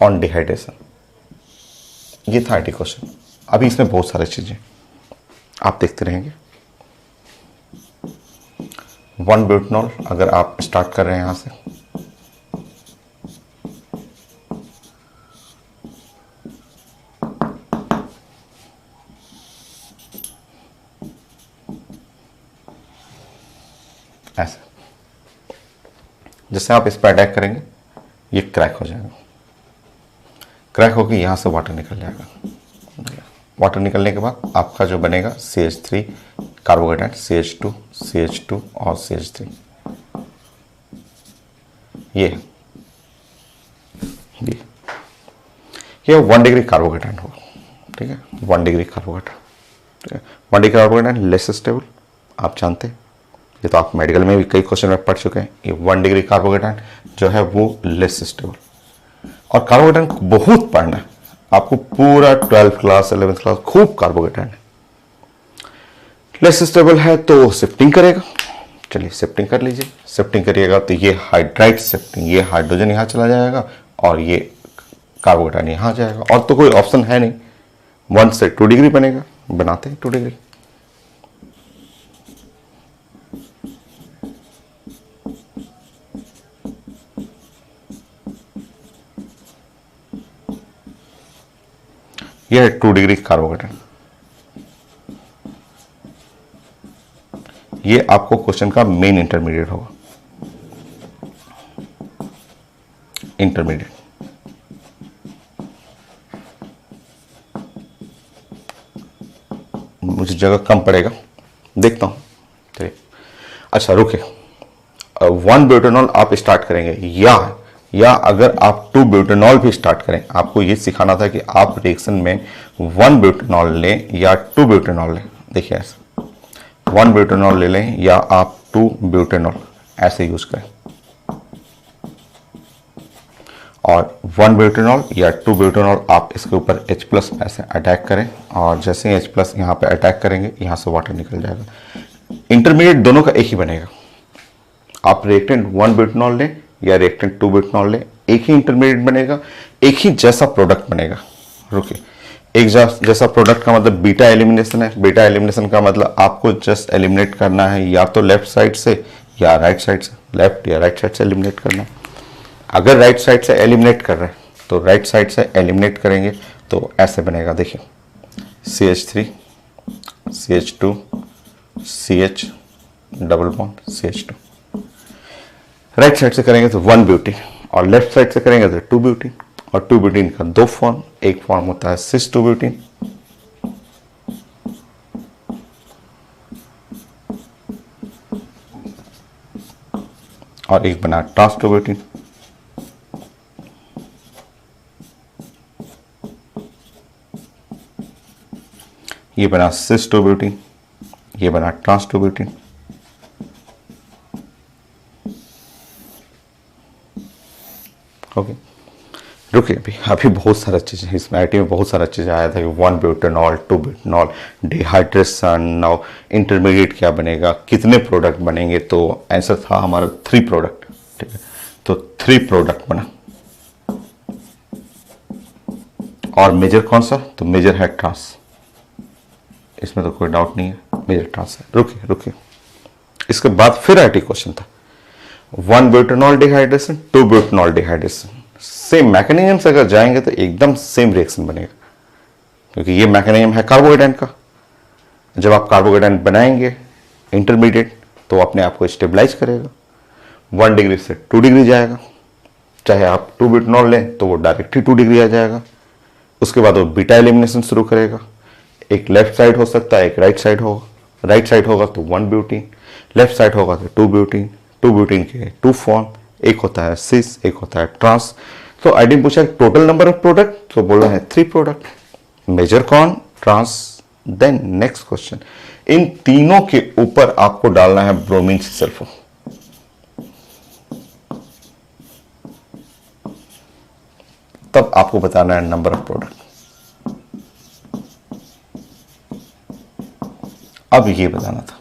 ऑन डिहाइड्रेशन, ये था आईटी क्वेश्चन। अभी इसमें बहुत सारी चीजें आप देखते रहेंगे। 1-ब्यूटेनॉल अगर आप स्टार्ट कर रहे हैं यहां से, ऐसे जैसे आप इस पर अटैक करेंगे, ये क्रैक हो जाएगा। क्रैक होकर यहां से वाटर निकल जाएगा। वाटर निकलने के बाद आपका जो बनेगा CH3 कार्बोहाइड्रेट, CH2, CH2 और CH3। ये 1 डिग्री कार्बोहाइड्रेट होगा, ठीक है। 1 डिग्री कार्बोहाइड्रेट, ठीक है। 1 डिग्री कार्बोहाइड्रेट लेस स्टेबल, आप जानते हैं, ये तो आप मेडिकल में भी कई क्वेश्चन में पढ़ चुके हैं। ये 1 डिग्री कार्बोहाइड्रेट जो है वो लेस स्टेबल, और कार्बोहाइड्रेट बहुत पढ़ना है आपको, पूरा 12th क्लास 11th क्लास खूब कार्बोहाइड्रेट है। लेस स्टेबल है तो शिफ्टिंग करेगा, चलिए शिफ्टिंग कर लीजिए। शिफ्टिंग करिएगा तो ये हाइड्राइड शिफ्टिंग, ये हाइड्रोजन यहाँ चला जाएगा और ये कार्बोहाइड्रेट यहाँ जाएगा, और तो कोई ऑप्शन है नहीं। 1 से 2 डिग्री बनेगा, बनाते हैं 2 डिग्री। यह है 2 डिग्री कार्बोहाइड्रेट। ये आपको क्वेश्चन का मेन इंटरमीडिएट होगा, इंटरमीडिएट। मुझे जगह कम पड़ेगा, देखता हूं, चलिए। अच्छा रुके, 1-ब्यूटेनॉल आप स्टार्ट करेंगे, या अगर आप 2-ब्यूटेनॉल भी स्टार्ट करें, आपको ये सिखाना था कि आप रिएक्शन में 1-ब्यूटेनॉल लें या 2-ब्यूटेनॉल लें। देखिए ऐसा 1-ब्यूटेनॉल ले लें या आप 2-ब्यूटेनॉल ऐसे यूज करें, और 1-ब्यूटेनॉल या 2-ब्यूटेनॉल आप इसके ऊपर H+ ऐसे अटैक करें, और जैसे ही H+ यहाँ पे अटैक करेंगे यहाँ से वाटर निकल जाएगा। इंटरमीडिएट दोनों का एक ही बनेगा। आप रिएक्टेंट 1-ब्यूटेनॉल लें या रिएक्टेंट 2 ब्यूटेनॉल लें, एक ही इंटरमीडिएट बनेगा, एक ही जैसा प्रोडक्ट बनेगा। रुकिए, एक जैसा प्रोडक्ट का मतलब बीटा एलिमिनेशन है। बीटा एलिमिनेशन का मतलब आपको जस्ट एलिमिनेट करना है या तो लेफ्ट साइड से या राइट साइड से, लेफ्ट या राइट साइड से एलिमिनेट करना है। अगर राइट साइड से एलिमिनेट कर रहे हैं तो राइट साइड से एलिमिनेट करेंगे तो ऐसे बनेगा, देखिए CH3 CH2 CH double bond CH2। Right side से करेंगे तो 1 ब्यूटीन और लेफ्ट साइड से करेंगे तो 2 ब्यूटीन। और 2 ब्यूटीन का दो फॉर्म, एक फॉर्म होता है सिस 2 ब्यूटीन और एक बना ट्रांस 2 ब्यूटीन। ये बना सिस 2 ब्यूटीन, ये बना ट्रांस 2 ब्यूटीन। ओके, रुकिए, अभी बहुत सारा चीज़ है इसमें, आईटी में बहुत सारा चीज़ आया था कि 1 butanol 2 butanol dehydration, now intermediate क्या बनेगा, कितने प्रोडक्ट बनेंगे। तो आंसर था हमारा 3 प्रोडक्ट। ठीक है, तो 3 प्रोडक्ट बना। और मेजर कौन सा, तो मेजर है ट्रांस, इसमें तो कोई डाउट नहीं है, मेजर ट्रांस है। रुकिए, इसके बाद फिर आईटी क्वेश्चन था 1 butanol dehydration 2 butanol dehydration. Same mechanism से अगर जाएंगे तो एकदम सेम रिएक्शन बनेगा, क्योंकि ये मैकेनिज्म है कार्बोहाइड्रेट का। जब आप कार्बोहाइड्रेट बनाएंगे इंटरमीडिएट तो अपने आप को स्टेबलाइज करेगा, 1 डिग्री से 2 डिग्री जाएगा। चाहे आप 2 ब्यूटेनॉल लें तो वो डायरेक्ट ही 2 डिग्री आ जाएगा। उसके बाद वो बीटा एलिमिनेशन शुरू करेगा। एक लेफ्ट साइड हो सकता है, एक राइट साइड होगा। राइट साइड होगा तो 1 ब्यूटीन, लेफ्ट साइड होगा तो 2 ब्यूटीन। 2 ब्यूटीन के 2 फॉर्म, एक होता है सिस, एक होता है ट्रांस। तो आईडी पूछा टोटल नंबर ऑफ प्रोडक्ट, तो बोला है 3 प्रोडक्ट। मेजर कौन, ट्रांस। देन नेक्स्ट क्वेश्चन, इन तीनों के ऊपर आपको डालना है ब्रोमीन सल्फर। तब आपको बताना है नंबर ऑफ प्रोडक्ट। अब ये बताना था,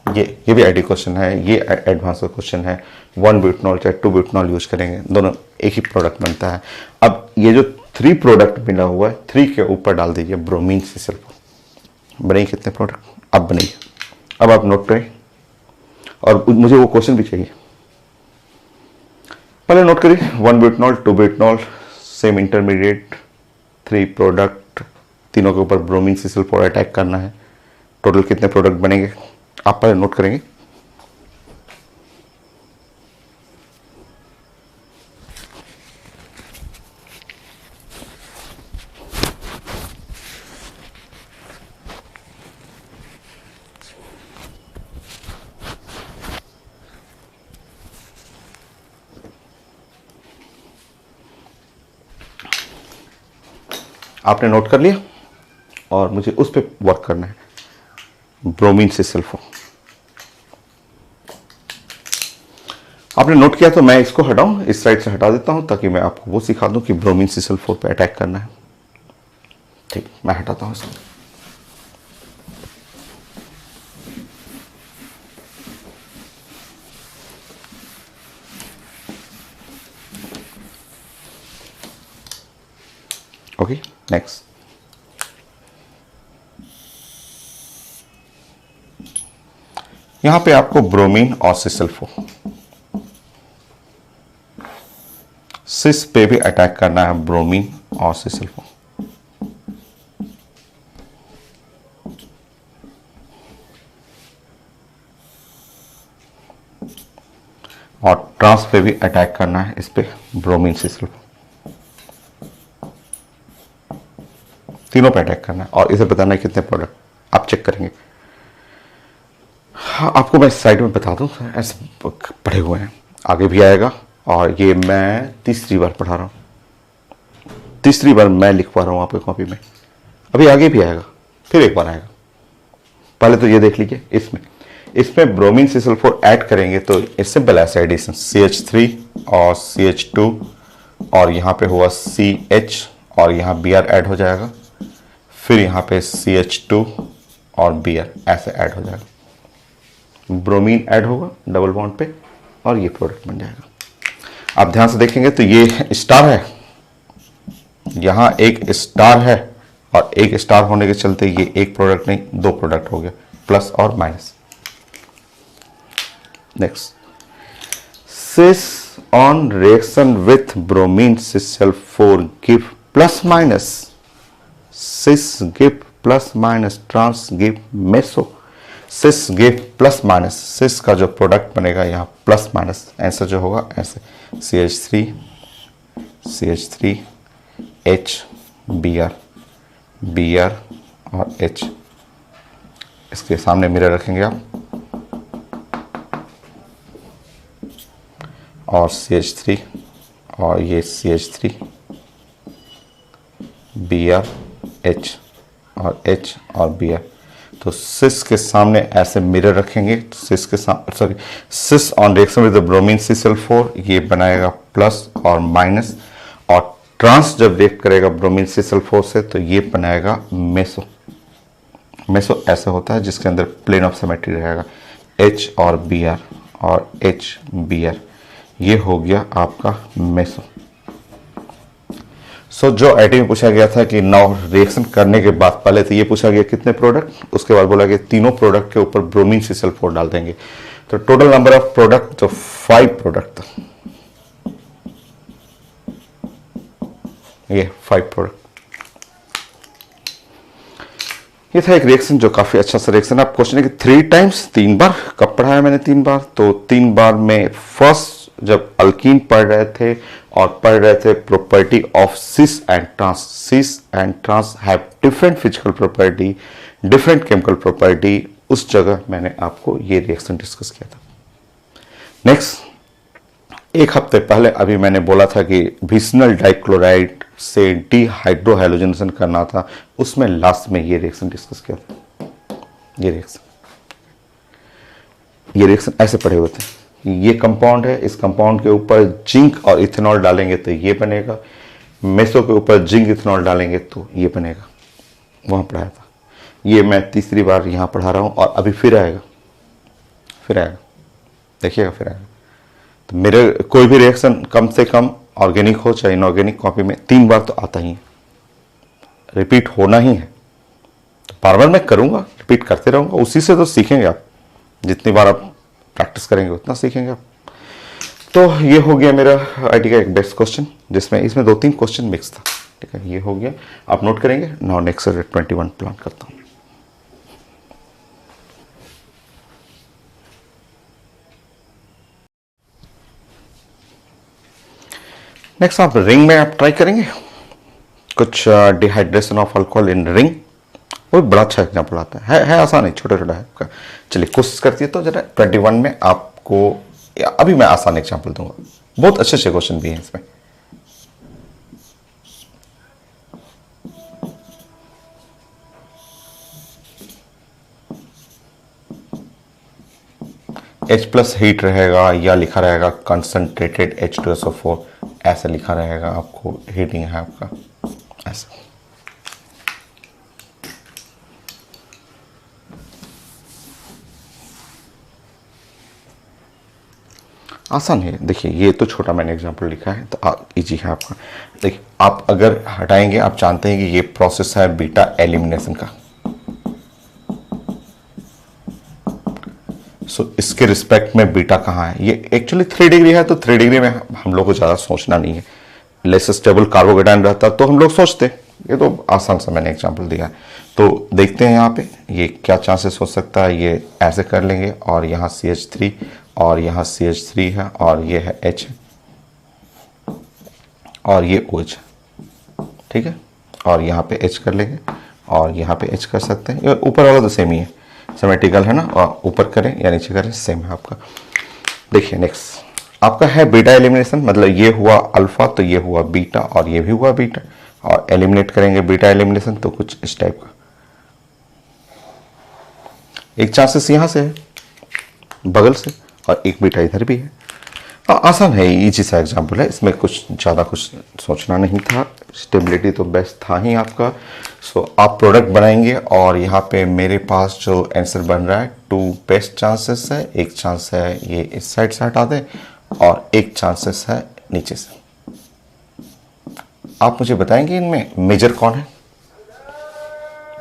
ये भी आईडी क्वेश्चन है, ये एडवांस क्वेश्चन है। 1 ब्यूटेनॉल चाहे 2 ब्यूटेनॉल यूज करेंगे, दोनों एक ही प्रोडक्ट बनता है। अब ये जो 3 प्रोडक्ट मिला हुआ है, 3 के ऊपर डाल दीजिए ब्रोमीन से सल्फर। बनेगी कितने प्रोडक्ट, अब बनेगी। अब आप नोट करें और मुझे वो क्वेश्चन भी चाहिए, पहले नोट करिए। 1 butanol 2 butanol same intermediate, 3 product, तीनों के ऊपर ब्रोमीन से सल्फर अटैक करना है। टोटल कितने प्रोडक्ट बनेंगे आप पहले नोट करेंगे। आपने नोट कर लिया और मुझे उस पर वर्क करना है, ब्रोमीन से सल्फर। आपने नोट किया तो मैं इसको हटाऊं, इस साइड से हटा देता हूं ताकि मैं आपको वो सिखा दूं कि ब्रोमीन से सल्फर पे अटैक करना है। ठीक, मैं हटाता हूं इसको। Okay, next. यहां पे आपको ब्रोमीन और सल्फर, सिस पे भी अटैक करना है, ब्रोमीन और सल्फर। और ट्रांस पे भी अटैक करना है, इस पे ब्रोमीन से सल्फर। तीनों पे अटैक करना है और इसे बताना है कितने प्रोडक्ट आप चेक करेंगे। हाँ, आपको मैं साइड में बता दूं, ऐसे पढ़े हुए हैं, आगे भी आएगा। और ये मैं तीसरी बार पढ़ा रहा हूं, तीसरी बार मैं लिखवा रहा हूं आपकी कॉपी में। अभी आगे भी आएगा, फिर एक बार आएगा। पहले तो ये देख लीजिए, इसमें ब्रोमीन से सल्फर ऐड करेंगे तो सिंपल ऐसे एडिशन, CH3 और CH2 और यहाँ पे हुआ CH और यहाँ Br ऐड हो जाएगा, फिर यहाँ पे CH2 और Br ऐसे ऐड हो जाएगा। ब्रोमीन ऐड होगा डबल बॉन्ड पे और ये प्रोडक्ट बन जाएगा। आप ध्यान से देखेंगे तो ये स्टार है, यहां एक स्टार है, और एक स्टार होने के चलते ये एक प्रोडक्ट नहीं दो प्रोडक्ट हो गया, प्लस और minus. Next, cis on reaction with bromine CsL4 give plus minus, cis give plus minus, trans give meso. Cis give plus minus, cis का जो प्रोडक्ट बनेगा यहाँ प्लस माइनस, आंसर जो होगा ऐसे CH3 CH3 H Br Br और H, इसके सामने मिरर रखेंगे आप, और CH3 और ये CH3 Br H और H और Br। तो सिस के सामने ऐसे मिरर रखेंगे, तो सिस के सामने sorry cis on reaction with the bromine CsL4 ये बनाएगा प्लस और माइनस, और ट्रांस जब रिएक्ट करेगा ब्रोमीन CsL4 से तो ये बनाएगा मेसो। मेसो ऐसा होता है जिसके अंदर प्लेन ऑफ सिमेट्री रहेगा, H और Br और H Br, ये हो गया आपका मेसो। सो जो आईटी में पूछा गया था कि नाउ रिएक्शन करने के बाद पहले तो ये पूछा गया कितने प्रोडक्ट, उसके बाद बोला गया तीनों प्रोडक्ट के ऊपर ब्रोमीन CsL4 डाल देंगे, तो टोटल नंबर ऑफ प्रोडक्ट जो 5 प्रोडक्ट था, ये 5 प्रोडक्ट। ये था एक रिएक्शन जो काफी अच्छा सा रिएक्शन। आप क्वेश्चन है कि 3 टाइम्स, 3 बार कब पढ़ाया मैंने 3 बार, तो 3 बार में फर्स्ट जब अल्कीन पढ़ रहे थे और पढ़ रहे थे property of cis and trans, cis and trans have different physical property, different chemical property, उस जगह मैंने आपको ये रिएक्शन डिस्कस किया था। नेक्स्ट, एक हफ्ते पहले अभी मैंने बोला था कि विसनल डाइक्लोराइड से डीहाइड्रोहैलोजनेशन करना था, उसमें लास्ट में ये रिएक्शन डिस्कस किया था। ये रिएक्शन ऐसे पढ़े हुए थे, ये कंपाउंड है, इस कंपाउंड के ऊपर जिंक और इथेनॉल डालेंगे तो ये बनेगा, मेसो के ऊपर जिंक इथेनॉल डालेंगे तो ये बनेगा, वहां पढ़ाया था। ये मैं तीसरी बार यहां पढ़ा रहा हूं और अभी फिर आएगा, देखिएगा फिर आएगा। तो मेरे कोई भी रिएक्शन कम से कम ऑर्गेनिक हो चाहे इनऑर्गेनिक, कॉपी में 3 बार तो आता ही है, रिपीट होना ही है। तो बार बार मैं करूंगा, रिपीट करते रहूंगा, उसी से तो सीखेंगे आप, जितनी बार आप प्रैक्टिस करेंगे उतना सीखेंगे आप। तो ये हो गया मेरा आईटी का एक बेस्ट क्वेश्चन, जिसमें इसमें 2-3 क्वेश्चन मिक्स था, ठीक है, ये हो गया, आप नोट करेंगे। नाउ नेक्स्ट 21 प्लान करता हूं। नेक्स्ट आप रिंग में आप ट्राई करेंगे कुछ dehydration of alcohol in ring, वो बड़ा अच्छा एग्जाम्पल आता है आसान है, छोटा छोटा है आपका। चलिए कोशिश करती है तो जरा 21 में आपको अभी मैं आसान एग्जाम्पल दूंगा, बहुत अच्छे अच्छे क्वेश्चन भी हैं इसमें। H+ हीट रहेगा या लिखा रहेगा कंसंट्रेटेड H2SO4, ऐसा लिखा रहेगा, आपको हीटिंग है आपका ऐसा। आसान है, देखिए ये तो छोटा मैंने एग्जांपल लिखा है तो इजी है आपका। देखिए आप अगर हटाएंगे, आप जानते हैं कि ये प्रोसेस है बीटा एलिमिनेशन का, सो इसके रिस्पेक्ट में बीटा कहाँ है, ये एक्चुअली 3 डिग्री है, तो 3 डिग्री में हम लोग को ज़्यादा सोचना नहीं है। लेस स्टेबल कार्बोकेटाइन रहता तो हम लोग सोचते, ये तो आसान सा मैंने एग्जांपल दिया है। तो देखते हैं यहाँ पे ये क्या चांसेस हो सकता है, ये ऐसे कर लेंगे और यहाँ CH3 और यहाँ CH3 है और ये है H और ये OH, ठीक है, और यहाँ पे H कर लेंगे और यहाँ पे H कर सकते हैं, ऊपर वाला तो सेम ही है, सिमेट्रिकल है ना, और ऊपर करें या नीचे करें सेम है आपका। देखिए नेक्स्ट आपका है बीटा एलिमिनेशन, मतलब ये हुआ अल्फा तो ये हुआ बीटा और ये भी हुआ बीटा, और एलिमिनेट करेंगे बीटा एलिमिनेशन तो कुछ इस टाइप का। एक चांसेस यहां से है बगल से और एक बीटा इधर भी है। आसान है, इजी सा एग्जाम्पल है, इसमें कुछ ज़्यादा कुछ सोचना नहीं था, स्टेबिलिटी तो बेस्ट था ही आपका। सो आप प्रोडक्ट बनाएंगे और यहाँ पे मेरे पास जो आंसर बन रहा है 2 बेस्ट चांसेस है, एक चांस है ये इस साइड से हटा दें और एक चांसेस है नीचे से। आप मुझे बताएंगे इनमें मेजर कौन है,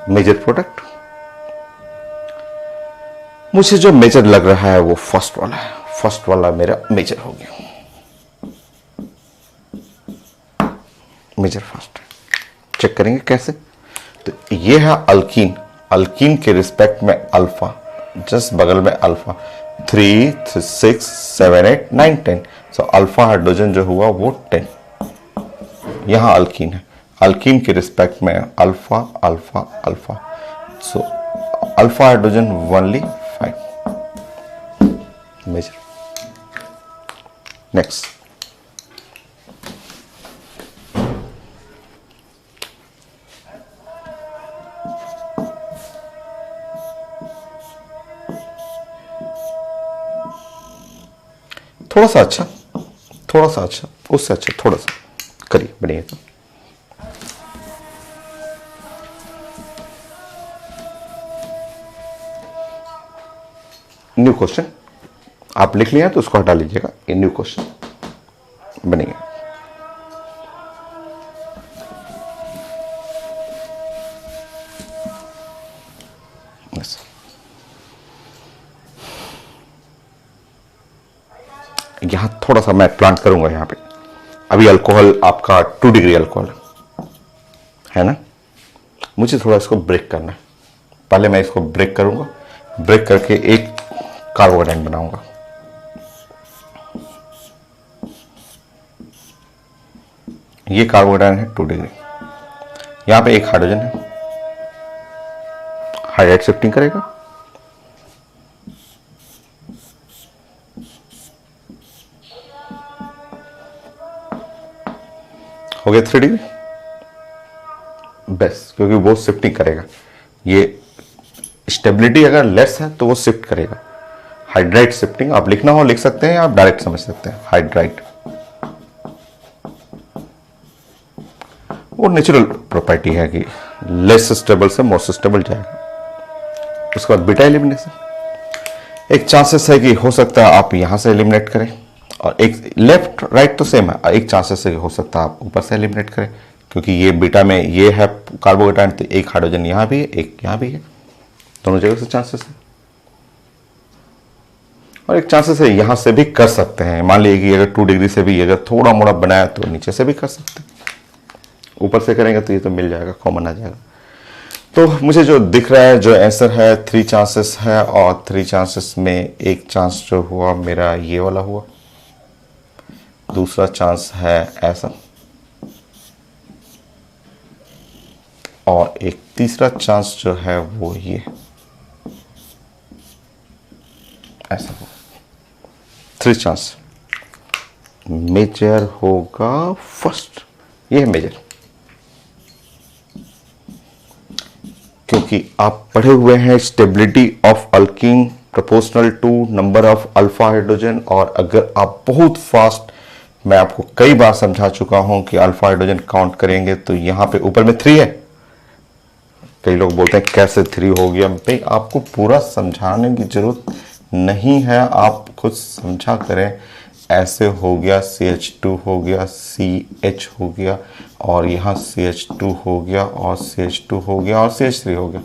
मेजर प्रोडक्ट। मुझे जो मेजर लग रहा है वो फर्स्ट वाला है, फर्स्ट वाला मेरा मेजर हो गया, मेजर फर्स्ट। चेक करेंगे कैसे। तो ये है अल्कीन, अल्कीन के रिस्पेक्ट में अल्फा, जस्ट बगल में अल्फा 3, 6, 7, 8, 9, 10। सो अल्फा हाइड्रोजन जो हुआ वो 10। यहां अल्कीन है, अल्कीन के रिस्पेक्ट में alpha alpha alpha. So alpha hydrogen only 5 major. Next, थोड़ा सा अच्छा, थोड़ा सा अच्छा, उससे अच्छा थोड़ा सा करिए, बनिए। तो न्यू क्वेश्चन आप लिख लिया तो उसको हटा लीजिएगा, ये न्यू क्वेश्चन बनिए। यहां थोड़ा सा मैं प्लांट करूंगा यहां पे। अभी अल्कोहल आपका 2 डिग्री अल्कोहल है ना, मुझे थोड़ा इसको ब्रेक करना है। पहले मैं इसको ब्रेक करूंगा, ब्रेक करके एक कार्बोकेटाइन बनाऊंगा। ये कार्बोकेटाइन है 2 डिग्री, यहां पे एक हाइड्रोजन है, हाइड्राइड शिफ्टिंग करेगा, हो गया 3 डिग्री बस, क्योंकि वो शिफ्टिंग करेगा। ये स्टेबिलिटी अगर लेस है तो वो शिफ्ट करेगा। हाइड्राइड शिफ्टिंग आप लिखना हो लिख सकते हैं, आप डायरेक्ट समझ सकते हैं। हाइड्राइड वो नेचुरल प्रॉपर्टी है कि लेस स्टेबल से मोर स्टेबल जाएगा। उसके बाद बीटा एलिमिनेशन, एक चांसेस है कि हो सकता है आप यहां से एलिमिनेट करें, और एक लेफ्ट राइट तो सेम है, एक चांसेस है कि हो सकता है आप ऊपर से एलिमिनेट करें, क्योंकि ये बीटा में ये है कार्बोकेटाइन, तो एक हाइड्रोजन यहां भी है, एक यहां भी है, दोनों जगह से चांसेस है। और एक चांसेस है यहां से भी कर सकते हैं। मान लीजिए कि अगर 2 डिग्री से भी अगर थोड़ा मोड़ा बनाया तो नीचे से भी कर सकते हैं। ऊपर से करेंगे तो ये तो मिल जाएगा, कॉमन आ जाएगा। तो मुझे जो दिख रहा है, जो आंसर है 3 चांसेस है, और 3 चांसेस में एक चांस जो हुआ मेरा ये वाला हुआ, दूसरा चांस है ऐसा, और एक तीसरा चांस जो है वो ये ऐसा होगा। 3 चांस। मेजर होगा फर्स्ट, ये है मेजर, क्योंकि आप पढ़े हुए हैं stability of alkene proportional to number of alpha hydrogen. और अगर आप बहुत फास्ट, मैं आपको कई बार समझा चुका हूं कि अल्फा हाइड्रोजन काउंट करेंगे तो यहां पे ऊपर में 3 है। कई लोग बोलते हैं कैसे 3 हो गया, भाई आपको पूरा समझाने की जरूरत नहीं है, आप खुद समझा करें। ऐसे हो गया, CH2 हो गया, CH हो गया, और यहाँ CH2 हो गया, और CH2 हो गया, और CH3 हो गया।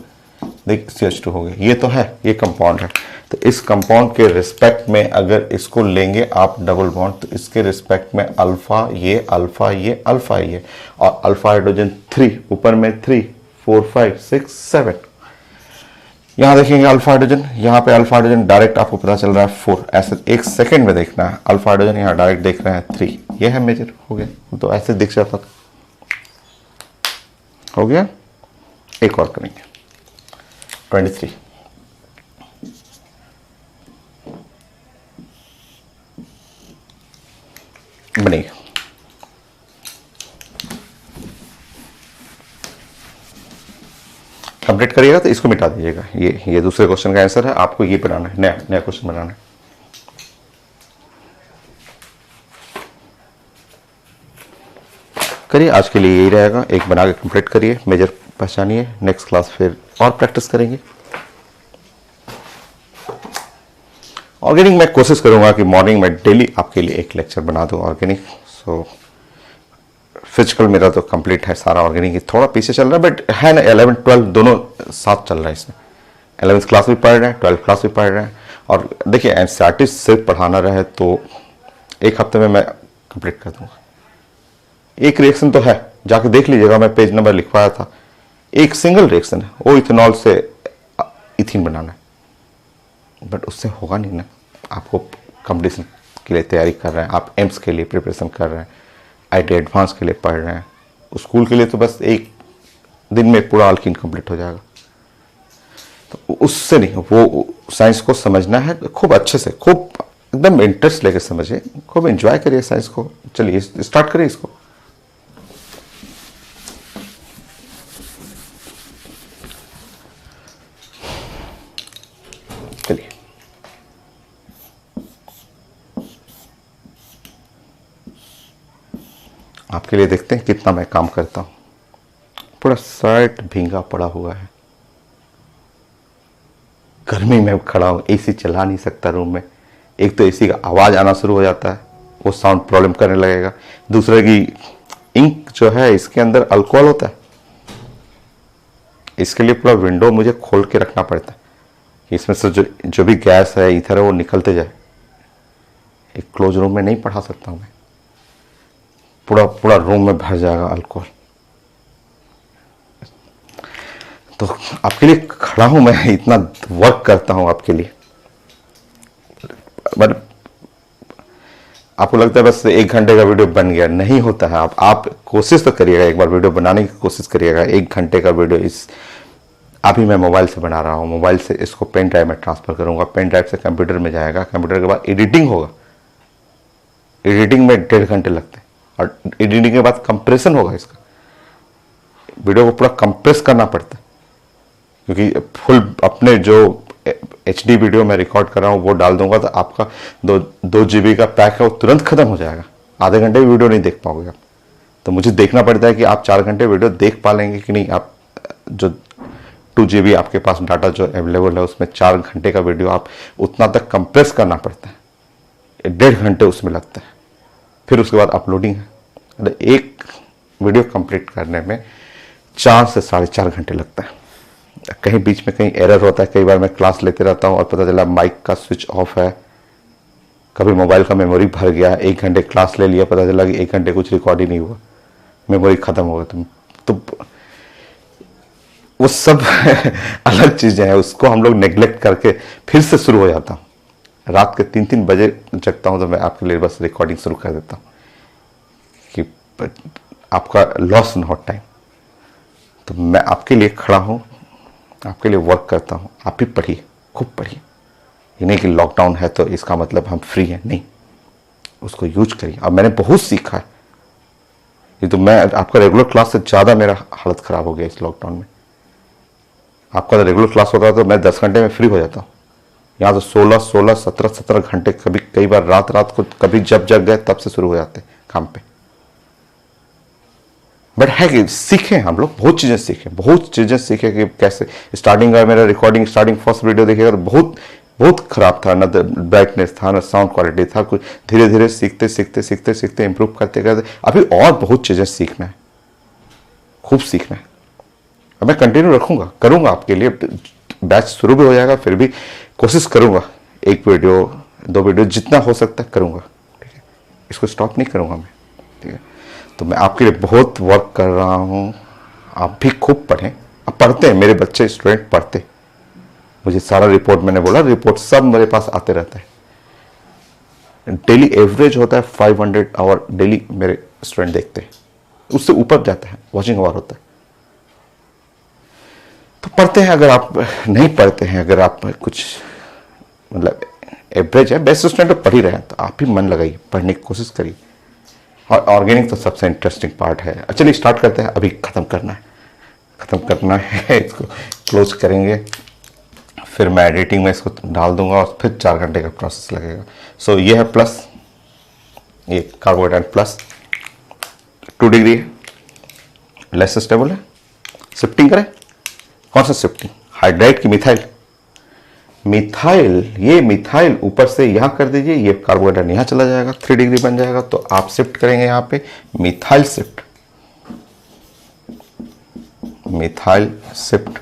देख CH2 हो गया, ये तो है, ये कंपाउंड है। तो इस कंपाउंड के रिस्पेक्ट में अगर इसको लेंगे आप डबल बॉन्ड, तो इसके रिस्पेक्ट में अल्फा ये अल्फा ये अल्फा ये, और अल्फा हाइड्रोजन 3, ऊपर में 3, 4, 5, 6, 7। यहां देखेंगे अल्फा हाइड्रोजन, यहां पे अल्फा हाइड्रोजन डायरेक्ट आपको पता चल रहा है 4, ऐसे 1 सेकंड में देखना है। अल्फा हाइड्रोजन यहां डायरेक्ट देख रहे हैं 3, ये है मेजर, हो गया। तो ऐसे दिख जाता था, हो गया। एक और करेंगे 23, बनेगा। अपडेट करिएगा तो इसको मिटा दीजिएगा। ये दूसरे क्वेश्चन का आंसर है, आपको ये बनाना है, नया नया क्वेश्चन बनाना है। करिए, आज के लिए यही रहेगा, एक बना के कंप्लीट करिए, मेजर पहचानिए। नेक्स्ट क्लास फिर और प्रैक्टिस करेंगे। ऑर्गेनिक मैं कोशिश करूंगा कि मॉर्निंग में डेली आपके लिए एक लेक्चर बना दूं ऑर्गेनिक, सो फिजिकल मेरा तो कंप्लीट है सारा, ऑर्गेनिक थोड़ा पीछे चल रहा है, बट है ना 11 12 दोनों साथ चल रहा है इसमें। 11th क्लास भी पढ़ रहे हैं, 12th क्लास भी पढ़ रहे हैं। और देखिए एनसीईआरटी सिर्फ पढ़ाना रहे तो एक हफ्ते में मैं कंप्लीट कर दूंगा। एक रिएक्शन तो है, जाके देख लीजिएगा, मैं पेज नंबर लिखवाया था, एक सिंगल रिएक्शन है, वो इथेनॉल से इथीन बनाना है। बट उससे होगा नहीं ना। आपको कंपटीशन के लिए तैयारी कर रहे हैं, आप एम्स के लिए प्रिपरेशन कर रहे हैं, आईटी एडवांस के लिए पढ़ रहे हैं, स्कूल के लिए तो बस एक दिन में पूरा अल्कीन कंप्लीट हो जाएगा। तो उससे नहीं, वो साइंस को समझना है खूब अच्छे से, खूब एकदम इंटरेस्ट लेके समझिए, खूब एंजॉय करिए साइंस को। चलिए स्टार्ट करिए इसको। चलिए आपके लिए देखते हैं कितना मैं काम करता हूं। पूरा शर्ट भींगा पड़ा हुआ है, गर्मी में खड़ा हूं, एसी चला नहीं सकता रूम में। एक तो एसी का आवाज आना शुरू हो जाता है, वो साउंड प्रॉब्लम करने लगेगा। दूसरे की इंक जो है इसके अंदर अल्कोहल होता है, इसके लिए पूरा विंडो मुझे खोल के रखना पड़ता है कि इसमें से जो भी गैस है इधर है वो निकलते जाए। एक क्लोज रूम में नहीं पढ़ा सकता हूं मैं, पूरा पूरा रूम में भर जाएगा अल्कोहल। तो आपके लिए खड़ा हूं मैं, इतना वर्क करता हूं आपके लिए। बट आपको लगता है बस 1 घंटे का वीडियो बन गया, नहीं होता है। आप कोशिश तो करिएगा, एक बार वीडियो बनाने की कोशिश करिएगा। 1 घंटे का वीडियो इस अभी मैं मोबाइल से बना रहा हूँ, मोबाइल से इसको पेन ड्राइव में ट्रांसफर करूंगा, पेन ड्राइव से कंप्यूटर में जाएगा, कंप्यूटर के बाद एडिटिंग होगा, एडिटिंग में 1.5 घंटे लगते हैं, और एडिटिंग के बाद कंप्रेशन होगा। इसका वीडियो को पूरा कंप्रेस करना पड़ता है, क्योंकि फुल अपने जो HD वीडियो में रिकॉर्ड कर रहा हूँ वो डाल दूंगा तो आपका 2 GB का पैक है वो तुरंत खत्म हो जाएगा। आधे घंटे वीडियो नहीं देख पाओगे आप। तो मुझे देखना पड़ता है कि आप 4 घंटे वीडियो देख पा लेंगे कि नहीं। आप जो 2 GB आपके पास डाटा जो अवेलेबल है उसमें 4 घंटे का वीडियो आप उतना तक कंप्रेस करना पड़ता है, 1.5 घंटे उसमें लगता है। फिर उसके बाद अपलोडिंग है। एक वीडियो कंप्लीट करने में 4 से 4.5 घंटे लगता है। कहीं बीच में कहीं एरर होता है, कई बार मैं क्लास लेते रहता हूँ और पता चला माइक का स्विच ऑफ है, कभी मोबाइल का मेमोरी भर गया, 1 घंटे क्लास ले लिया, पता चला कि 1 घंटे कुछ रिकॉर्ड ही नहीं हुआ, मेमोरी खत्म हो गया। तो वो सब अलग चीजें हैं, उसको हम लोग नेग्लेक्ट करके फिर से शुरू हो जाता हूँ। रात के 3-3 बजे जगता हूँ तो मैं आपके लिए बस रिकॉर्डिंग शुरू कर देता हूँ कि आपका लॉस न हो टाइम। तो मैं आपके लिए खड़ा हूँ, आपके लिए वर्क करता हूँ। आप भी पढ़िए, खूब पढ़िए। ये नहीं कि लॉकडाउन है तो इसका मतलब हम फ्री हैं, नहीं, उसको यूज करिए। अब मैंने बहुत सीखा है, ये तो मैं आपका रेगुलर क्लास से ज़्यादा मेरा हालत ख़राब हो गया इस लॉकडाउन में। आपका रेगुलर क्लास होता है तो मैं 10 घंटे में फ्री हो जाता हूँ, यहाँ तो 16, 17 घंटे, कभी कई बार रात को, कभी जब जग गए तब से शुरू हो जाते काम पे। बट है कि सीखे हम लोग, बहुत चीज़ें सीखे कि कैसे। स्टार्टिंग का मेरा रिकॉर्डिंग, स्टार्टिंग फर्स्ट वीडियो देखिएगा तो बहुत खराब था, ना ब्राइटनेस था, ना साउंड क्वालिटी था कुछ। धीरे धीरे सीखते इंप्रूव करते अभी और बहुत चीज़ें सीखना है, खूब सीखना है। अब मैं कंटिन्यू रखूंगा, करूंगा आपके लिए। बैच शुरू भी हो जाएगा, फिर भी कोशिश करूंगा 1 वीडियो 2 वीडियो जितना हो सकता है करूंगा, ठीक है। इसको स्टॉप नहीं करूंगा मैं, ठीक है। तो मैं आपके लिए बहुत वर्क कर रहा हूँ, आप भी खूब पढ़ें। अब पढ़ते हैं, मेरे बच्चे स्टूडेंट पढ़ते, मुझे सारा रिपोर्ट, मैंने बोला रिपोर्ट सब मेरे पास आते रहता है। डेली एवरेज होता है 500 आवर डेली मेरे स्टूडेंट देखते हैं, उससे ऊपर जाता है, वॉचिंग आवर होता है। तो पढ़ते हैं। अगर आप नहीं पढ़ते हैं, अगर आप कुछ मतलब एवरेज है, बेस्ट स्टूडेंट तो पढ़ ही रहे हैं, तो आप भी मन लगाइए, पढ़ने की कोशिश करिए। और ऑर्गेनिक तो सबसे इंटरेस्टिंग पार्ट है। चलिए स्टार्ट करते हैं, अभी खत्म करना है इसको क्लोज करेंगे, फिर मैं एडिटिंग में इसको डाल दूंगा और फिर 4 घंटे का प्रोसेस लगेगा। सो ये है प्लस, ये कार्बोहाइड्रेट प्लस 2 डिग्री है, लेस स्टेबल है। शिफ्टिंग करें, कौन सा शिफ्टिंग, हाइड्राइड की मिथाइल? मिथाइल, ये मिथाइल ऊपर से यहां कर दीजिए, ये कार्बोहाइड्रेट यहां चला जाएगा, 3 डिग्री बन जाएगा। तो आप शिफ्ट करेंगे यहां पे मिथाइल शिफ्ट, मिथाइल शिफ्ट,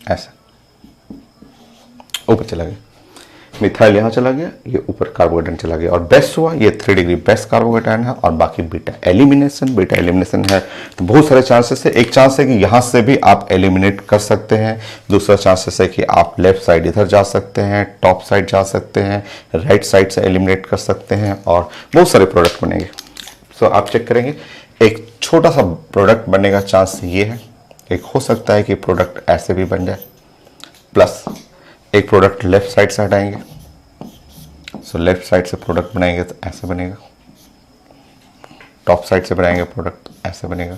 ऐसा ऊपर चला गया, मिथाइल यहां चला गया, ये ऊपर कार्बोहाइड्रेट चला गया। और बेस्ट हुआ ये 3 डिग्री बेस्ट कार्बोहाइड्रेट है। और बाकी बीटा एलिमिनेशन, बीटा एलिमिनेशन है तो बहुत सारे चांसेस है। एक चांस है कि यहां से भी आप एलिमिनेट कर सकते हैं, दूसरा चांसेस है कि आप लेफ्ट साइड इधर जा सकते हैं, टॉप साइड जा सकते हैं, राइट साइड से एलिमिनेट कर सकते हैं, और बहुत सारे प्रोडक्ट बनेंगे। सो आप चेक करेंगे, एक छोटा सा प्रोडक्ट बनने का चांस ये है। एक हो सकता है कि प्रोडक्ट ऐसे भी बन जाए, प्लस एक प्रोडक्ट लेफ्ट साइड से हटाएंगे, सो लेफ्ट साइड से प्रोडक्ट बनाएंगे तो ऐसे बनेगा, टॉप साइड से बनाएंगे प्रोडक्ट ऐसे बनेगा,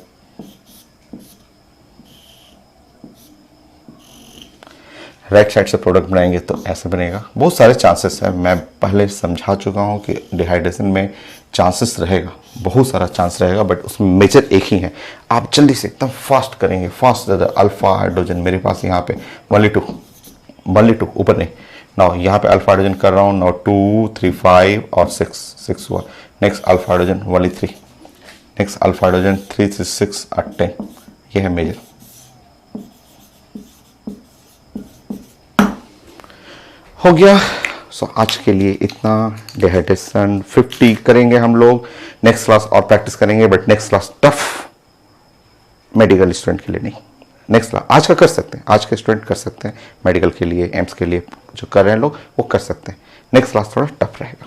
राइट साइड से प्रोडक्ट बनाएंगे तो ऐसे बनेगा। बहुत सारे चांसेस हैं, मैं पहले समझा चुका हूं कि डिहाइड्रेशन में चांसेस रहेगा, बहुत सारा चांस रहेगा, बट उसमें मेजर एक ही है। आप जल्दी से एकदम फास्ट करेंगे, फास्ट ज़्यादा। अल्फा हाइड्रोजन मेरे पास यहाँ पे ओनली टू ऊपर नहीं, नाउ यहाँ पे अल्फा हाइड्रोजन कर रहा हूँ, नाउ 2 3 5 और 6 हुआ। Next alpha hydrogen only 3, next alpha hydrogen 3 3 6 और 10, ये है मेजर। हो गया। सो आज के लिए इतना। डिहाइड्रेशन 50 करेंगे हम लोग, नेक्स्ट क्लास और प्रैक्टिस करेंगे, but next class tough medical student के लिए नहीं। नेक्स्ट क्लास आज का कर सकते हैं, आज के स्टूडेंट कर सकते हैं, मेडिकल के लिए, एम्स के लिए जो कर रहे हैं लोग वो कर सकते हैं। नेक्स्ट क्लास थोड़ा टफ रहेगा।